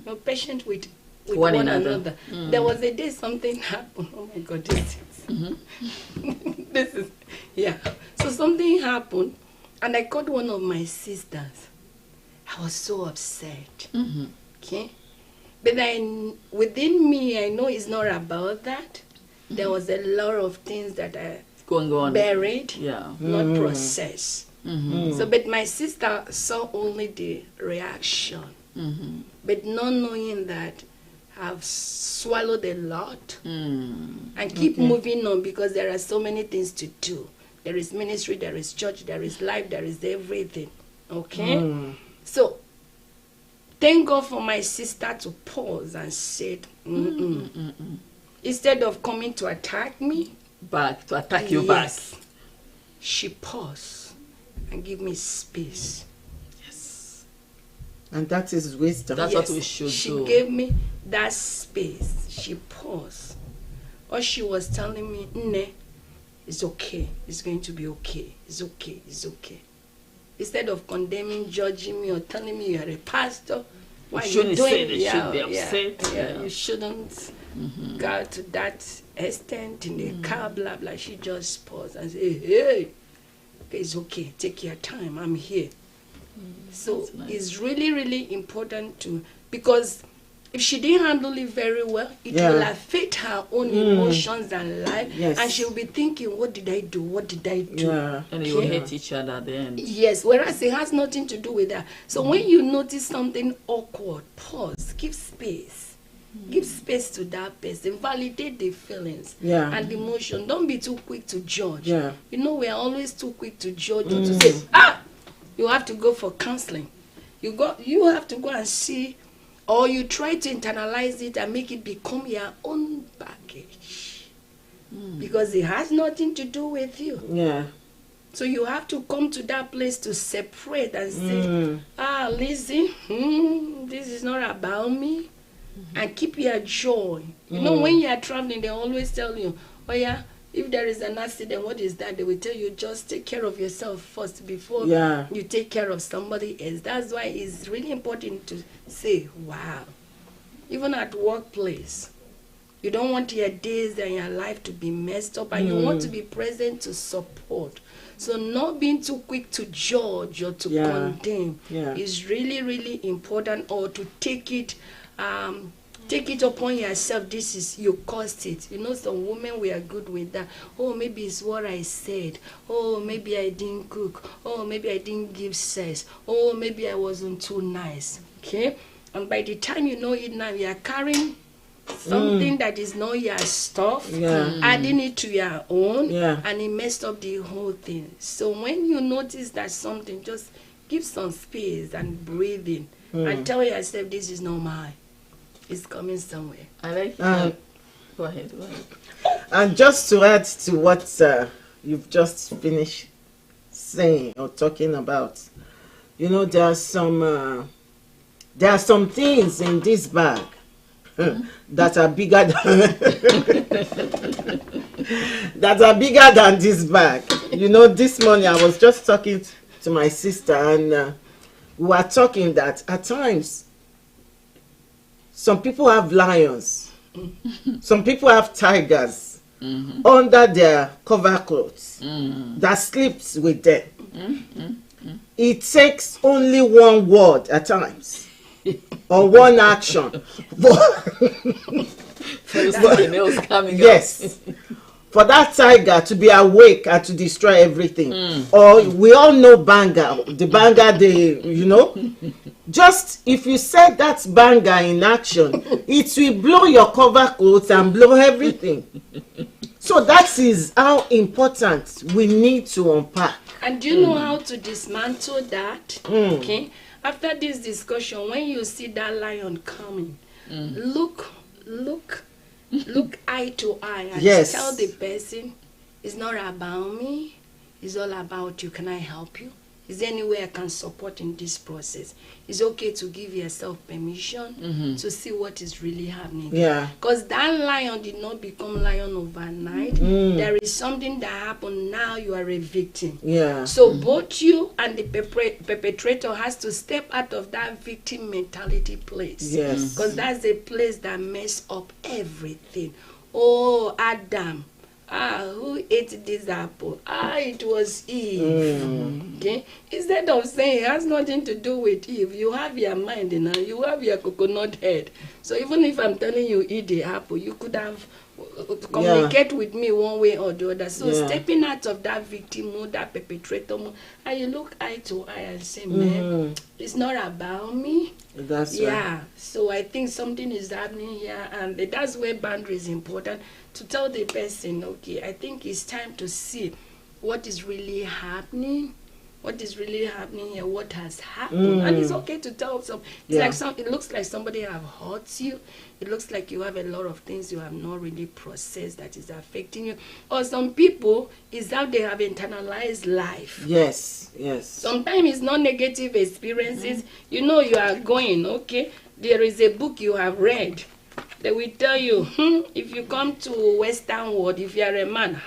You're patient with one another. There was a day something happened. Oh my God, this is So something happened, and I called one of my sisters. I was so upset. Okay, but within me, I know it's not about that. There was a lot of things that I going on, buried, not processed. So, but my sister saw only the reaction, but not knowing that I've swallowed a lot and keep moving on, because there are so many things to do. There is ministry, there is church, there is life, there is everything. Okay? So thank God for my sister to pause and said, instead of coming to attack me, to attack you back. She paused and give me space. Yes. And that is wisdom. That's what we should do. She gave me that space. She paused. Or she was telling me, "Nne, it's okay. It's going to be okay. It's okay. It's okay." Instead of condemning, judging me, or telling me you're a pastor, why you doing? Should be upset. Yeah, you shouldn't go to that extent in the car, blah blah. She just paused and said, "Hey, it's okay. Take your time. I'm here." So nice. it's really, really important because if she didn't handle it very well, it will affect her own emotions and life. Yes. And she'll be thinking, what did I do? What did I do? Yeah. And you will hate each other at the end. Yes, whereas it has nothing to do with that. So when you notice something awkward, pause, give space. Give space to that person. Validate the feelings and emotion. Don't be too quick to judge. Yeah. You know, we are always too quick to judge or to say, you have to go for counseling. You have to go and see, or you try to internalize it and make it become your own baggage. Because it has nothing to do with you. Yeah. So you have to come to that place to separate and say, Lizzie, this is not about me. And keep your joy. You know, when you are traveling, they always tell you, oh yeah, if there is an accident, what is that? They will tell you, just take care of yourself first before you take care of somebody else. That's why it's really important to say, wow. Even at workplace, you don't want your days and your life to be messed up, and you want to be present to support. So not being too quick to judge or to condemn is really, really important, or to take it upon yourself. This is, you caused it. You know, some women, we are good with that. Oh, maybe it's what I said. Oh, maybe I didn't cook. Oh, maybe I didn't give sex. Oh, maybe I wasn't too nice. Okay? And by the time you know it now, you are carrying something that is not your stuff, adding it to your own, and it messed up the whole thing. So when you notice that something, just give some space and breathe in and tell yourself, this is not mine. It's coming somewhere. I like Go ahead. And just to add to what you've just finished saying or talking about, you know, there are some things in this bag that are bigger than this bag. You know, this morning I was just talking to my sister, and we were talking that at times some people have lions, some people have tigers under their cover clothes that sleeps with them. It takes only one word at times or one action for that tiger to be awake and to destroy everything. Or we all know banger, you know, just if you set that banger in action, it will blow your cover clothes and blow everything. So that is how important we need to unpack. And do you know how to dismantle that? Okay, after this discussion, when you see that lion coming, look eye to eye and tell the person, it's not about me, it's all about you. Can I help you? Is there any way I can support in this process? It's okay to give yourself permission to see what is really happening. Because that lion did not become lion overnight. There is something that happened. Now you are a victim. So both you and the perpetrator has to step out of that victim mentality place. Because that's a place that messes up everything. Oh, Adam. Who ate this apple? It was Eve. Okay? Instead of saying it has nothing to do with Eve, you have your mind, you know, you have your coconut head. So even if I'm telling you eat the apple, you could have communicate with me one way or the other. So stepping out of that victim mode, that perpetrator mode, and you look eye to eye and say, man, it's not about me. That's right. So I think something is happening here, and that's where boundary is important, to tell the person, okay, I think it's time to see what is really happening. what is really happening here, what has happened. And it's okay to tell some. It's like it looks like somebody have hurt you. It looks like you have a lot of things you have not really processed that is affecting you. Or some people, is how they have internalized life. Yes. Sometimes it's not negative experiences. You know you are going, okay? There is a book you have read. They will tell you, if you come to Western world, if you are a man,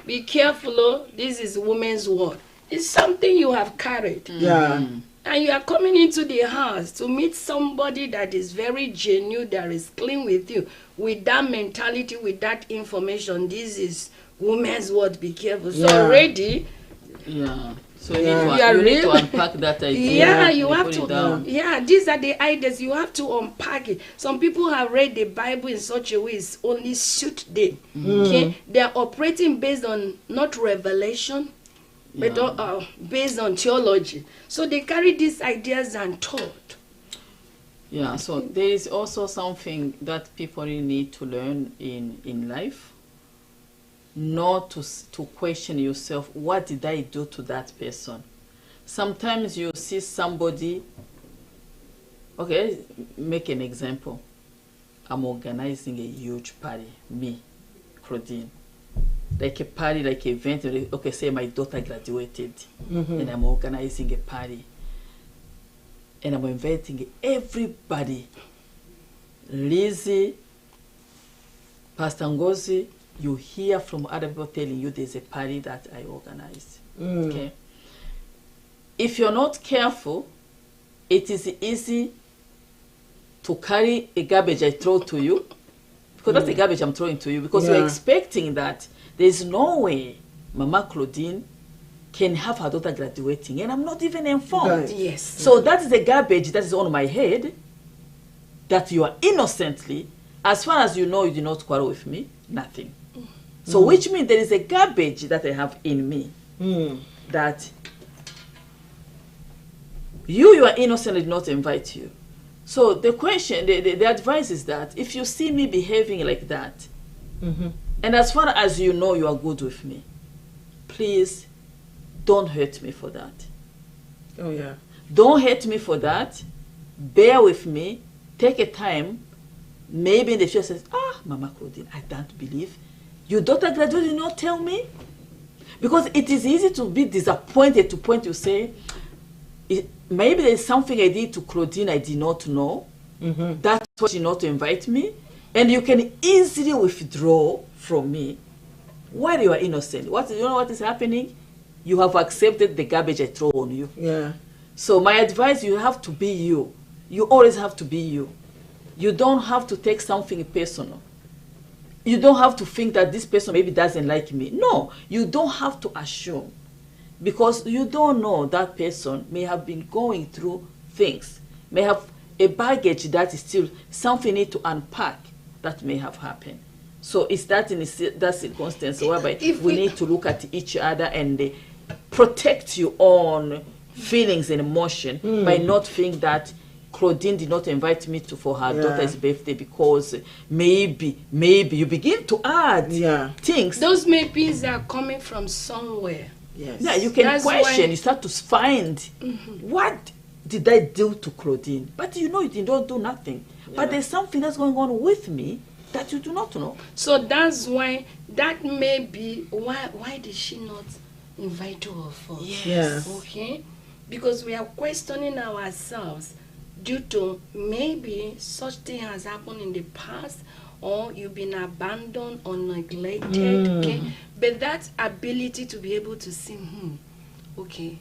be careful, oh, this is women's world. It's something you have carried. Yeah. And you are coming into the house to meet somebody that is very genuine, that is clean with you, with that mentality, with that information. This is women's world, be careful. So already, so you need to unpack that idea. Yeah, you have to. Yeah, these are the ideas. You have to unpack it. Some people have read the Bible in such a way it's only suit them. Okay, they are operating based on not revelation, but based on theology. So they carry these ideas and thought. Yeah. So there is also something that people really need to learn in life. Not to question yourself, what did I do to that person? Sometimes you see somebody, okay, make an example. I'm organizing a huge party, me, Claudine. Like a party, like an event, okay, say my daughter graduated, and I'm organizing a party. And I'm inviting everybody. Lizzie, Pastor Ngozi, you hear from other people telling you there's a party that I organized. Okay. If you're not careful, it is easy to carry a garbage I throw to you, because that's the garbage I'm throwing to you, because you're expecting that there's no way Mama Claudine can have her daughter graduating, and I'm not even informed. Yes. So that is the garbage that is on my head, that you are innocently, as far as you know, you did not quarrel with me, nothing. So which means there is a garbage that I have in me that you are innocent, did not invite you. So the question, the advice is that if you see me behaving like that, and as far as you know you are good with me, please don't hurt me for that. Oh yeah. Don't hurt me for that. Bear with me. Take a time. Maybe in the future says, Mama Claudine, I don't believe your daughter graduated, did not tell me. Because it is easy to be disappointed to point to say, maybe there's something I did to Claudine I did not know. That's why she did not invite me. And you can easily withdraw from me while you are innocent. You know what is happening? You have accepted the garbage I throw on you. Yeah. So my advice, you have to be you. You always have to be you. You don't have to take something personal. You don't have to think that this person maybe doesn't like me. No, you don't have to assume. Because you don't know that person may have been going through things, may have a baggage that is still something need to unpack that may have happened. So it's that in that circumstance whereby we need to look at each other and protect your own feelings and emotion by not thinking that Claudine did not invite me for her daughter's birthday because maybe you begin to add things. Those maybes are coming from somewhere. Yes. Yeah, you can question. You start to find what did I do to Claudine? But you know you did not do nothing. Yeah. But there's something that's going on with me that you do not know. So that's why that may be why did she not invite all of us? Yes. Yeah. Okay? Because we are questioning ourselves due to maybe such thing has happened in the past, or you've been abandoned or neglected. Okay? But that ability to be able to see, okay,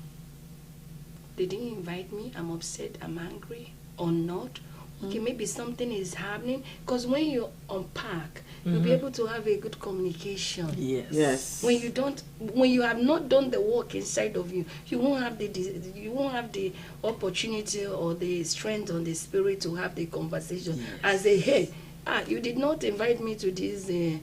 they didn't invite me, I'm upset, I'm angry, or not. Okay, maybe something is happening. Because when you unpack, you'll be able to have a good communication. Yes. Yes. When you have not done the work inside of you, you won't have the opportunity or the strength or the spirit to have the conversation and say, hey, you did not invite me to this the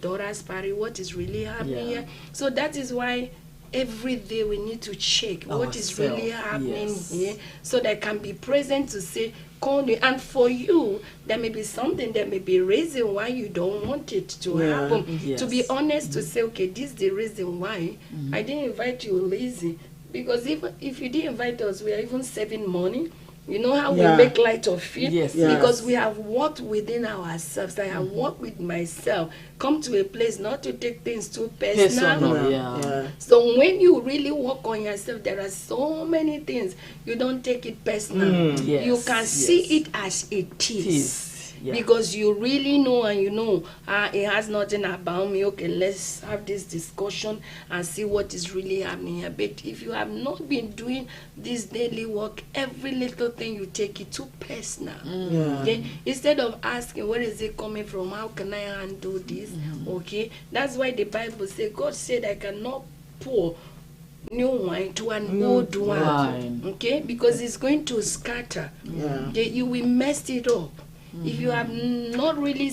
daughter's party. What is really happening here? So that is why every day we need to check what is really happening here, so that can be present to say, call me. And for you, there may be something, there may be a reason why you don't want it to happen. To be honest, to say, okay, this is the reason why I didn't invite you, Lizzie. Because if you didn't invite us, we are even saving money. You know how Yeah. we make light of it? Yes. Because we have worked within ourselves. I have worked with myself. Come to a place not to take things too personal. Yeah. So when you really work on yourself, there are so many things. You don't take it personal. Yes, You can see it as it is. Yeah. Because you really know, and you know, it has nothing about me. Okay, let's have this discussion and see what is really happening here. But if you have not been doing this daily work, every little thing you take it too personal. Okay, instead of asking where is it coming from, how can I handle this? Okay, that's why the Bible says, God said, I cannot pour new wine to an old wine. Okay, because it's going to scatter. Okay, you will mess it up. If you have not really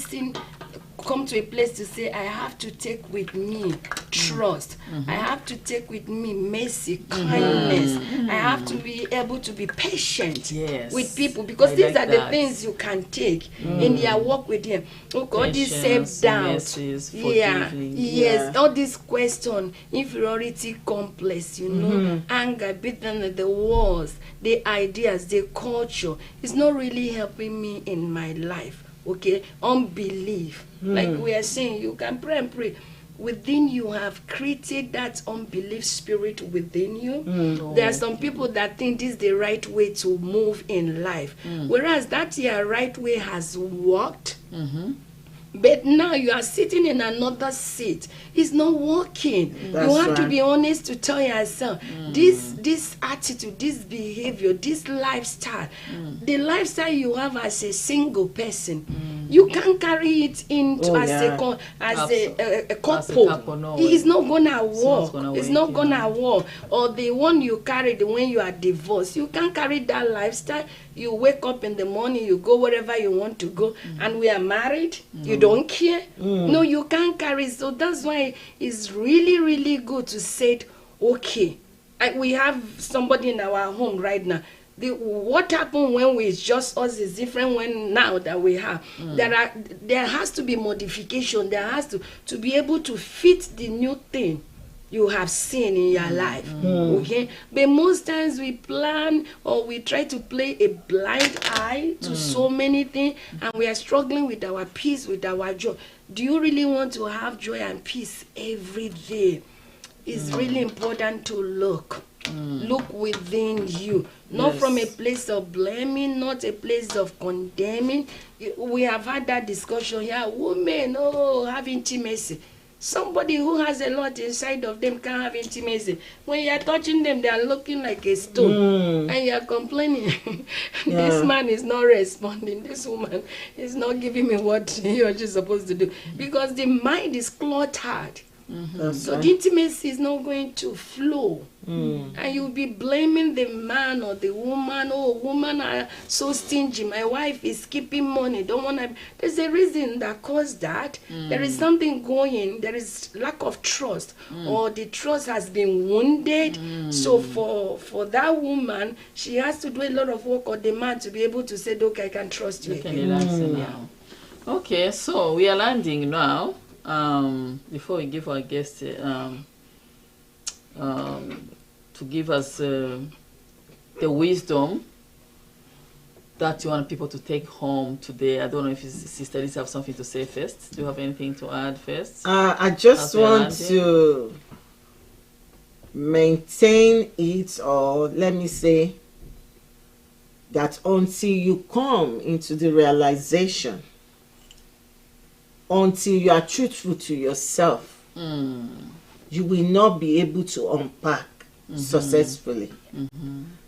come to a place to say, I have to take with me trust, I have to take with me mercy, kindness, I have to be able to be patient with people, because these are the things you can take in their walk with them. All this self-doubt, all this question, inferiority complex, you know, anger, bitterness, the wars, the ideas, the culture, is not really helping me in my life. Okay, unbelief. Like we are saying, you can pray and pray. Within you have created that unbelief spirit within you. There are some people that think this is the right way to move in life, whereas that your right way has worked. But now you are sitting in another seat. It's not working. You have to be honest to tell yourself, this attitude, this behavior, this lifestyle, the lifestyle you have as a single person, you can't carry it into as a couple. No, it's not gonna work. It's not gonna work. Or the one you carried when you are divorced, you can't carry that lifestyle. You wake up in the morning, you go wherever you want to go, and we are married. You don't care. No, you can't carry. So that's why it's really, really good to say, okay, we have somebody in our home right now. What happened when we just us is different when now that we have. There has to be modification. There has to be able to fit the new thing you have seen in your life. Okay, but most times we plan or we try to play a blind eye to so many things, and we are struggling with our peace, with our joy. Do you really want to have joy and peace every day? It's really important to look within you, not from a place of blaming, not a place of condemning. We have had that discussion here. Women, have intimacy. Somebody who has a lot inside of them can't have intimacy. When you are touching them, they are looking like a stone, and you are complaining. This man is not responding. This woman is not giving me what he or she is supposed to do, because the mind is cluttered. So the intimacy is not going to flow, and you'll be blaming the man or the woman. Oh, woman are so stingy. My wife is keeping money. Don't want to. There's a reason that caused that. There is something going. There is lack of trust, or the trust has been wounded. So for that woman, she has to do a lot of work, or the man to be able to say, "Okay, I can trust you." Okay, so we are landing now. Before we give our guest to give us the wisdom that you want people to take home today. I don't know if Sister Lisa have something to say first. Do you have anything to add first? I just want to maintain it, or let me say that until you come into the realization, until you are truthful to yourself, you will not be able to unpack successfully.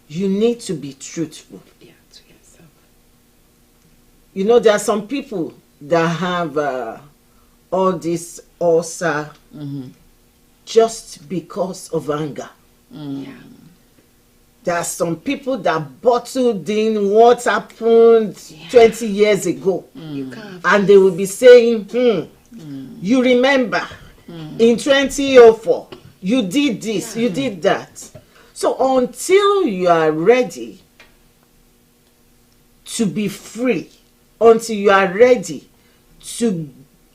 You need to be truthful. To yourself. You know, there are some people that have all this ulcer just because of anger. There are some people that bottled in what happened 20 years ago. And they will be saying, you remember, in 2004, you did this, you did that. So until you are ready to be free, until you are ready to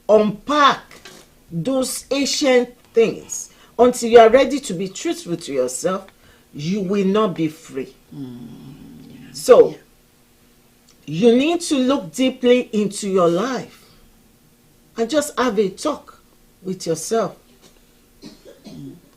unpack those ancient things, until you are ready to be truthful to yourself, you will not be free. So, you need to look deeply into your life and just have a talk with yourself.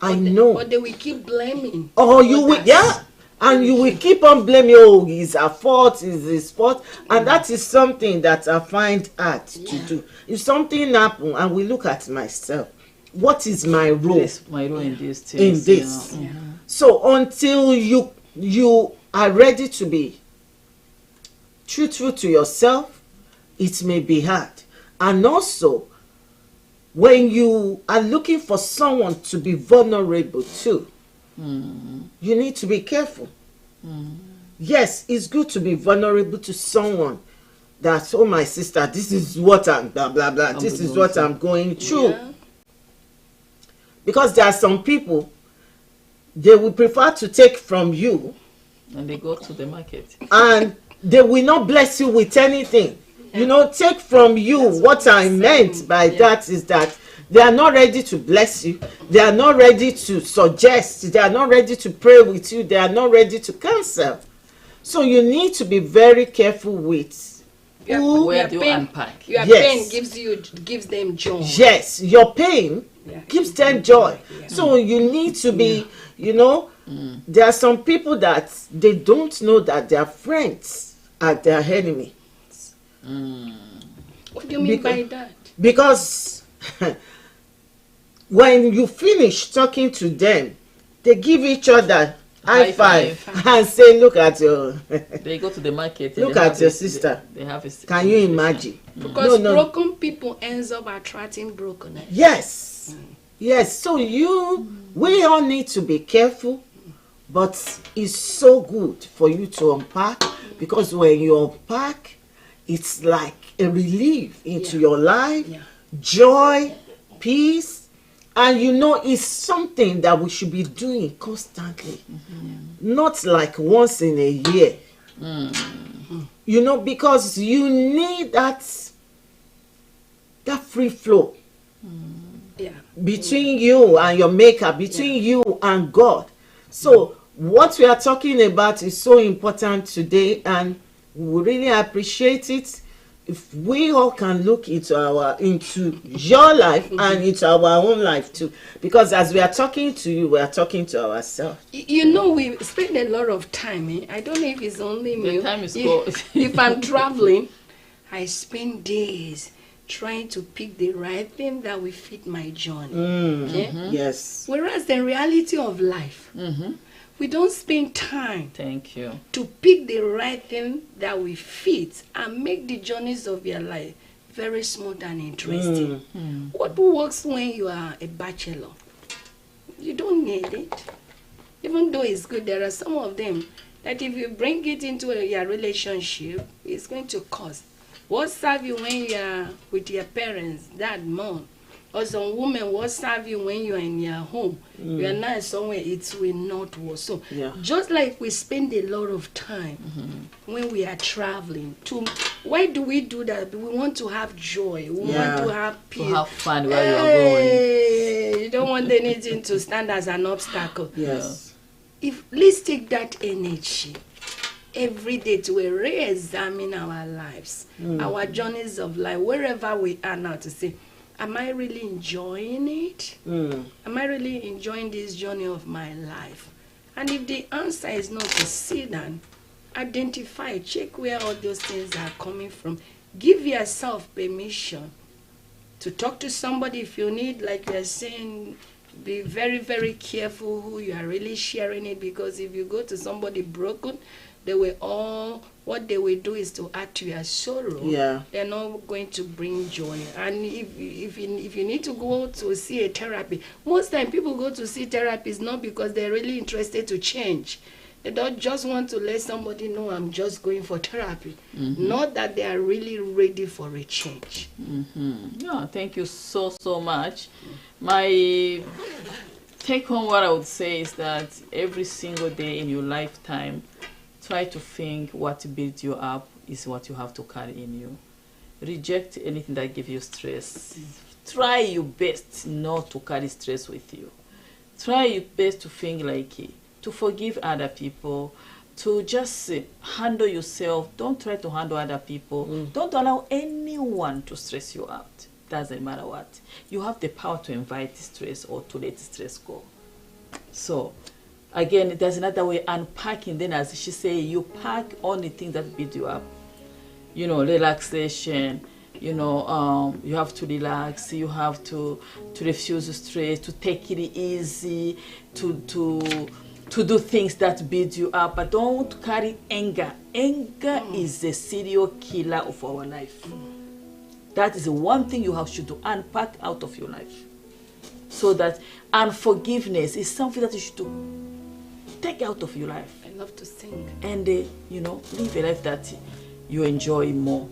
I know. But they will keep blaming. Or you will, yeah. And you will keep on blaming, oh, it's our fault, it's his fault. And that is something that I find hard to do. If something happens and we look at myself, what is my role? My role in this thing. In this. So until you are ready to be truthful to yourself, it may be hard. And also, when you are looking for someone to be vulnerable to, you need to be careful. Yes, it's good to be vulnerable to someone that, oh, my sister, this is what I'm blah blah blah, this is what I'm going through. Because there are some people, they will prefer to take from you, and they go to the market, and they will not bless you with anything. You know, take from you. That's what I meant by that is that they are not ready to bless you. They are not ready to suggest. They are not ready to pray with you. They are not ready to counsel. So you need to be very careful with who. Where do you unpack? Your pain gives them joy. Yes, your pain gives them joy. So you need to be, you know, there are some people that they don't know that their friends are their enemy. What do you mean by that? Because when you finish talking to them, they give each other high five and say, look at your they go to the market, look at your sister. They have a can you imagine? Because broken people ends up attracting brokenness. Yes. Yes. So we all need to be careful, but it's so good for you to unpack, because when you unpack, it's like a relief into your life, joy, peace, and you know it's something that we should be doing constantly, not like once in a year. You know, because you need that free flow between you and your maker, between you and God. So what we are talking about is so important today, and we really appreciate it if we all can look into your life and into our own life too, because as we are talking to you, we are talking to ourselves. You know, we spend a lot of time. I don't know if it's only me. The time is if I'm traveling, I spend days trying to pick the right thing that will fit my journey. Yes. Whereas the reality of life, we don't spend time to pick the right thing that will fit and make the journeys of your life very smooth and interesting. What works when you are a bachelor? You don't need it. Even though it's good, there are some of them that if you bring it into your relationship, it's going to cost. What serve you when you are with your parents, dad, mom? Or some women, what serve you when you are in your home? You are not somewhere, it will not work. So just like we spend a lot of time when we are traveling, why do we do that? We want to have joy. We want to have peace. To have fun where you are going. You don't want anything to stand as an obstacle. Yes. Let's take that energy every day to re-examine our lives, our journeys of life, wherever we are now, to say, am I really enjoying it? Am I really enjoying this journey of my life? And if the answer is not, to sit down, identify, check where all those things are coming from. Give yourself permission to talk to somebody if you need, like you are saying. Be very, very careful who you are really sharing it, because if you go to somebody broken, what they will do is to add to your sorrow. They're not going to bring joy. And if you need to go to see a therapy, most time people go to see therapists not because they're really interested to change. They don't just want to let somebody know, I'm just going for therapy. Not that they are really ready for a change. Yeah, thank you so much. My take home, what I would say is that every single day in your lifetime, try to think what builds you up is what you have to carry in you. Reject anything that gives you stress. Try your best not to carry stress with you. Try your best to think like to forgive other people, to just handle yourself. Don't try to handle other people. Don't allow anyone to stress you out. Doesn't matter what. You have the power to invite stress or to let stress go. So, again, there's another way, unpacking. Then, as she say, you pack all the things that beat you up. You know, relaxation. You know, you have to relax. You have to refuse stress, to take it easy, to do things that build you up, but don't carry anger. Anger is the serial killer of our life. That is the one thing you have to unpack out of your life. So that unforgiveness is something that you should take out of your life. I love to sing. And, you know, live a life that you enjoy more.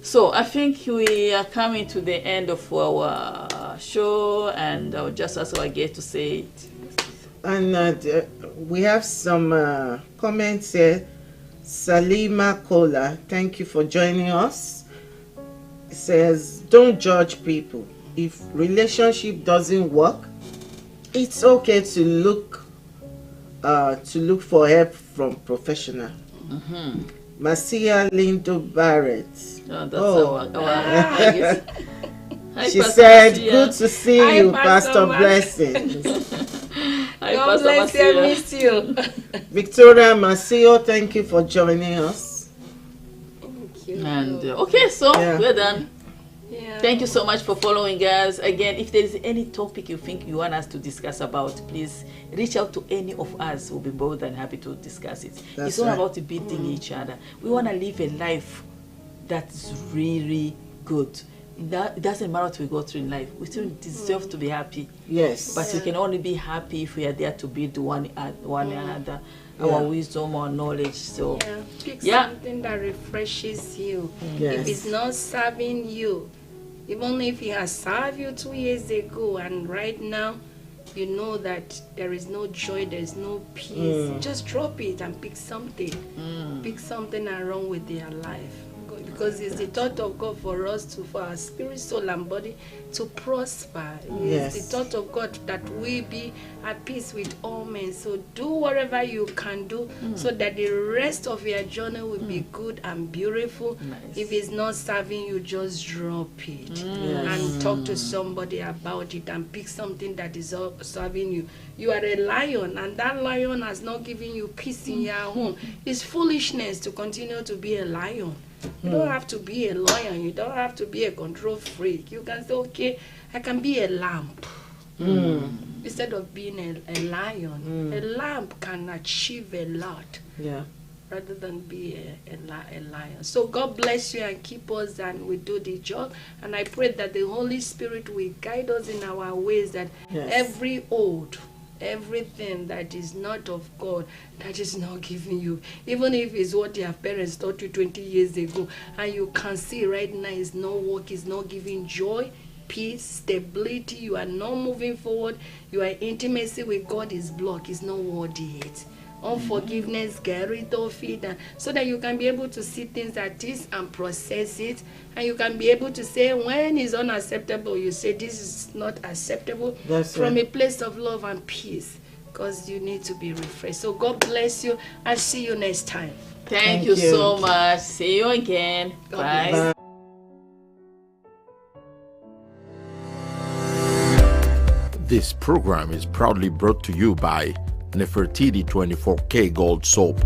So I think we are coming to the end of our show, and I'll just ask our guest to say it. And we have some comments here. Salima Kola, thank you for joining us. It says, don't judge people. If relationship doesn't work, it's okay to look for help from professional. Marcia Lindo Barrett. Hi, she Pastor said, Marcia. good to see Hi, you, Pastor Pastor Marcia. Blessing. Hi, God Pastor bless you, Marcia. I miss you. Victoria Marcio, thank you for joining us. Thank you. And okay, so Yeah. we're done. Yeah. Thank you so much for following us. Again, if there is any topic you think you want us to discuss about, please reach out to any of us. We'll be more than happy to discuss it. That's It's not right. about beating each other. We want to live a life that's really good. It doesn't matter what we go through in life. We still deserve to be happy. Yes. But we can only be happy if we are there to build one another, Yeah. our wisdom, our knowledge. So, Yeah. Pick Yeah. something that refreshes you. Yes. If it's not serving you, even if it has served you 2 years ago and right now you know that there is no joy, there's no peace, just drop it and pick something. Pick something and run with their life. Because it's the thought of God for us for our spirit, soul, and body to prosper. Yes. It's the thought of God that we be at peace with all men. So do whatever you can do so that the rest of your journey will be good and beautiful. Nice. If it's not serving you, just drop it and talk to somebody about it and pick something that is serving you. You are a lion, and that lion has not given you peace in your home. It's foolishness to continue to be a lion. You don't have to be a lion. You don't have to be a control freak. You can say, okay, I can be a lamb. Instead of being a lion. A lamb can achieve a lot Yeah. rather than be a lion. So God bless you and keep us, and we do the job. And I pray that the Holy Spirit will guide us in our ways, that Yes. everything that is not of God, that is not giving you, even if it's what your parents taught you 20 years ago, and you can see right now is no work, is not giving joy, peace, stability, you are not moving forward, your intimacy with God is blocked, is not worthy it. Unforgiveness, get rid of it, and so that you can be able to see things at this and process it, and you can be able to say when it's unacceptable, you say this is not acceptable. That's from right. a place of love and peace, because you need to be refreshed. So God bless you, and see you next time. thank you so much. See you again. God Bye. bless. This program is proudly brought to you by Nefertiti 24K Gold Soap.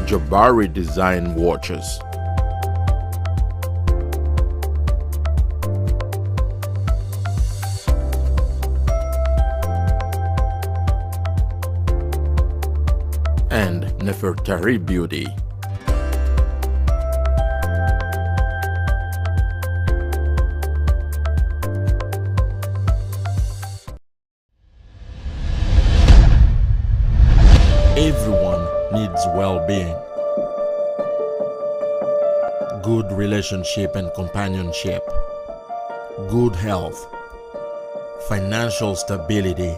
Jabari Design Watches. And Nefertari Beauty. Everyone needs well-being, good relationship and companionship, good health, financial stability,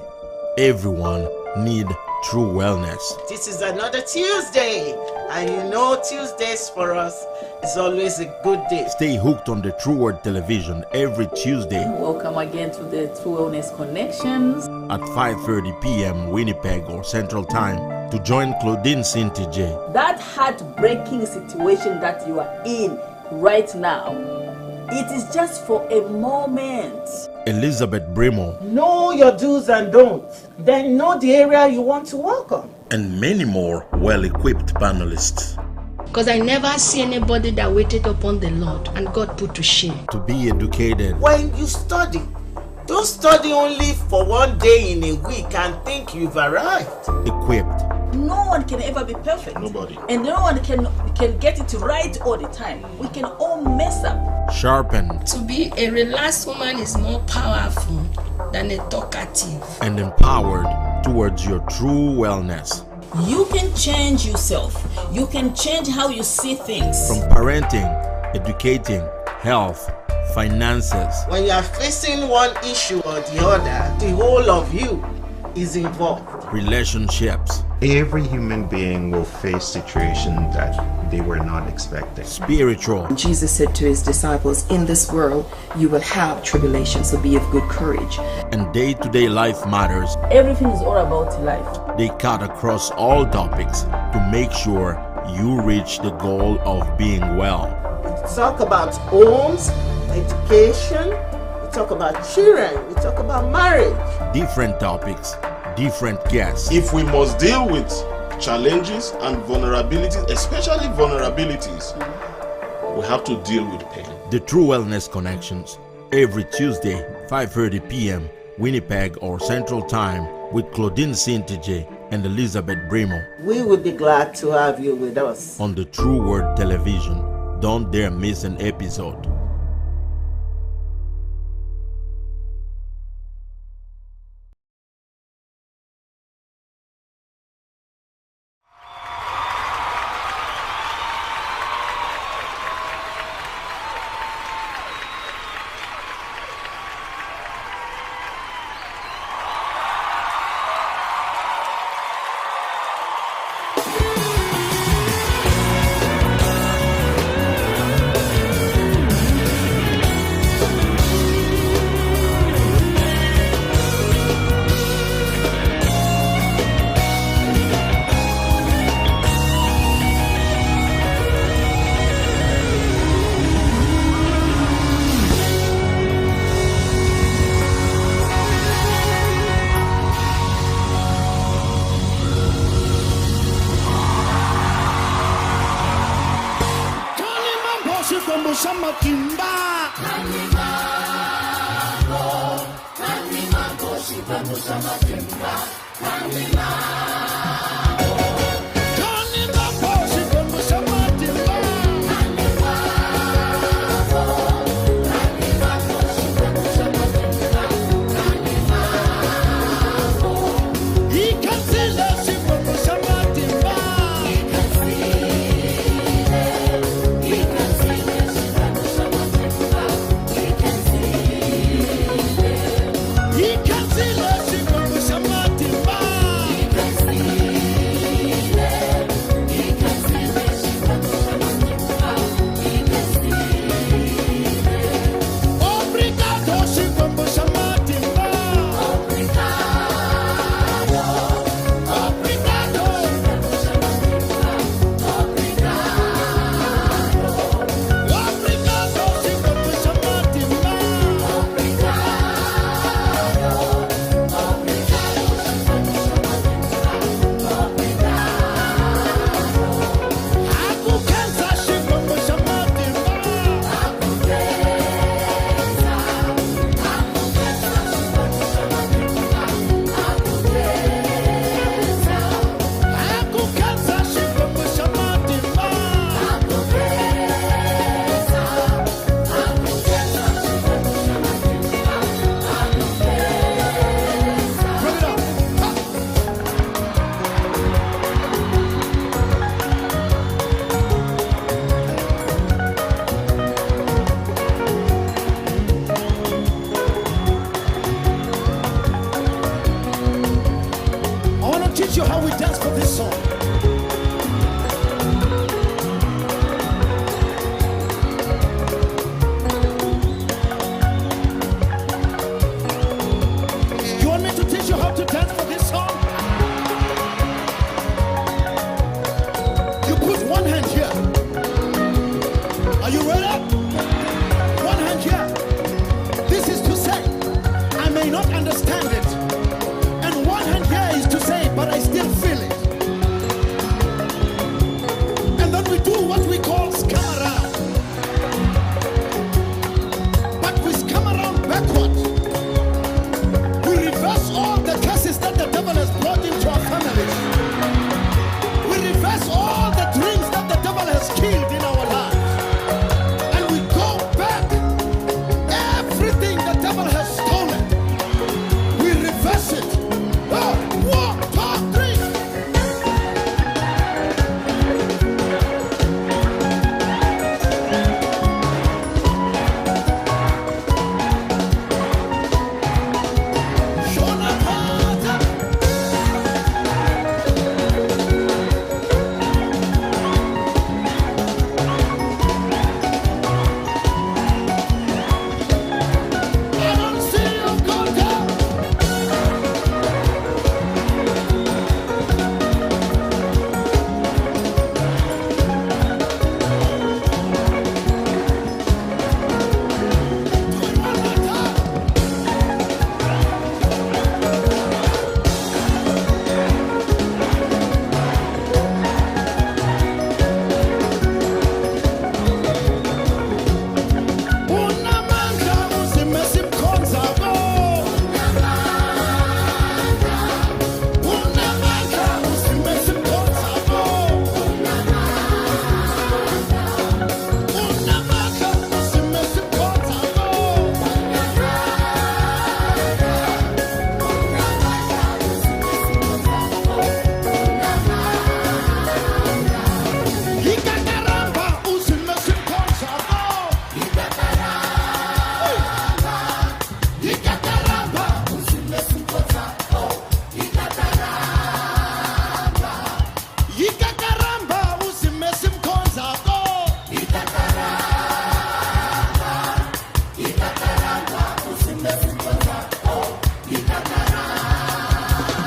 Everyone need true wellness. This is another Tuesday, and you know Tuesdays for us is always a good day. Stay hooked on the True Word Television every Tuesday Welcome again to the True Wellness Connections. at 5:30 p.m. Winnipeg or Central Time to join Claudine Cintije. That heartbreaking situation that you are in right now, it is just for a moment. Elizabeth Brimoh Know your do's and don'ts, then know the area you want to work on. and many more well-equipped panelists Because I never see anybody that waited upon the Lord and God put to shame. to be educated, When you study, don't study only for one day in a week and think you've arrived. equipped, No one can ever be perfect. Nobody. And no one can get it right all the time. We can all mess up. sharpened, To be a relaxed woman is more powerful than a talkative. and empowered towards your true wellness. You can change yourself. You can change how you see things. From parenting, educating, health, finances, When you are facing one issue or the other, the whole of you is involved. relationships, Every human being will face situations that they were not expecting. spiritual, Jesus said to his disciples, in this world you will have tribulation, so be of good courage. and day-to-day life matters. Everything is all about life. They cut across all topics to make sure you reach the goal of being well. We talk about homes, education, we talk about children, we talk about marriage. Different topics, different guests. If we must deal with challenges and vulnerabilities, especially vulnerabilities, we have to deal with pain. The True Wellness Connections, every Tuesday, 5:30 p.m. Winnipeg or Central Time with Claudine Cintije and Elizabeth Brimoh We would be glad to have you with us. on the True Word Television. Don't dare miss an episode.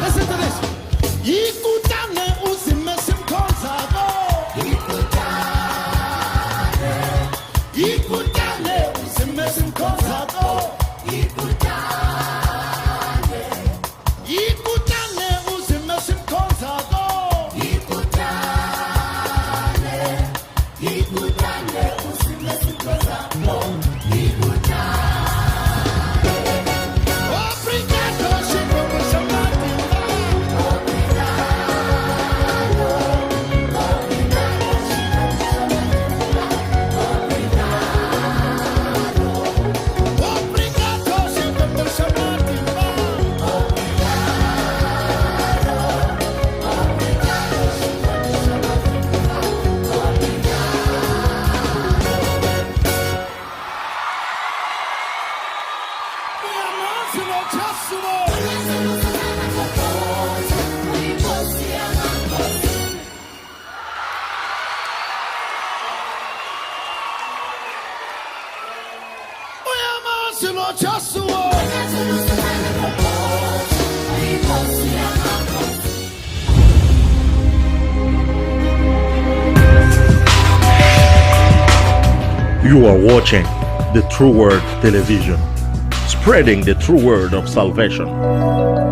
Listen to this. Yikutane uzimesim konzako. Yikutane uzimesim konzako. Yikutane uzimesim konzako. Obrigado, Chico, por chamar de Obrigado, Chico, por chamar de You are watching the True Word Television, spreading the true word of salvation.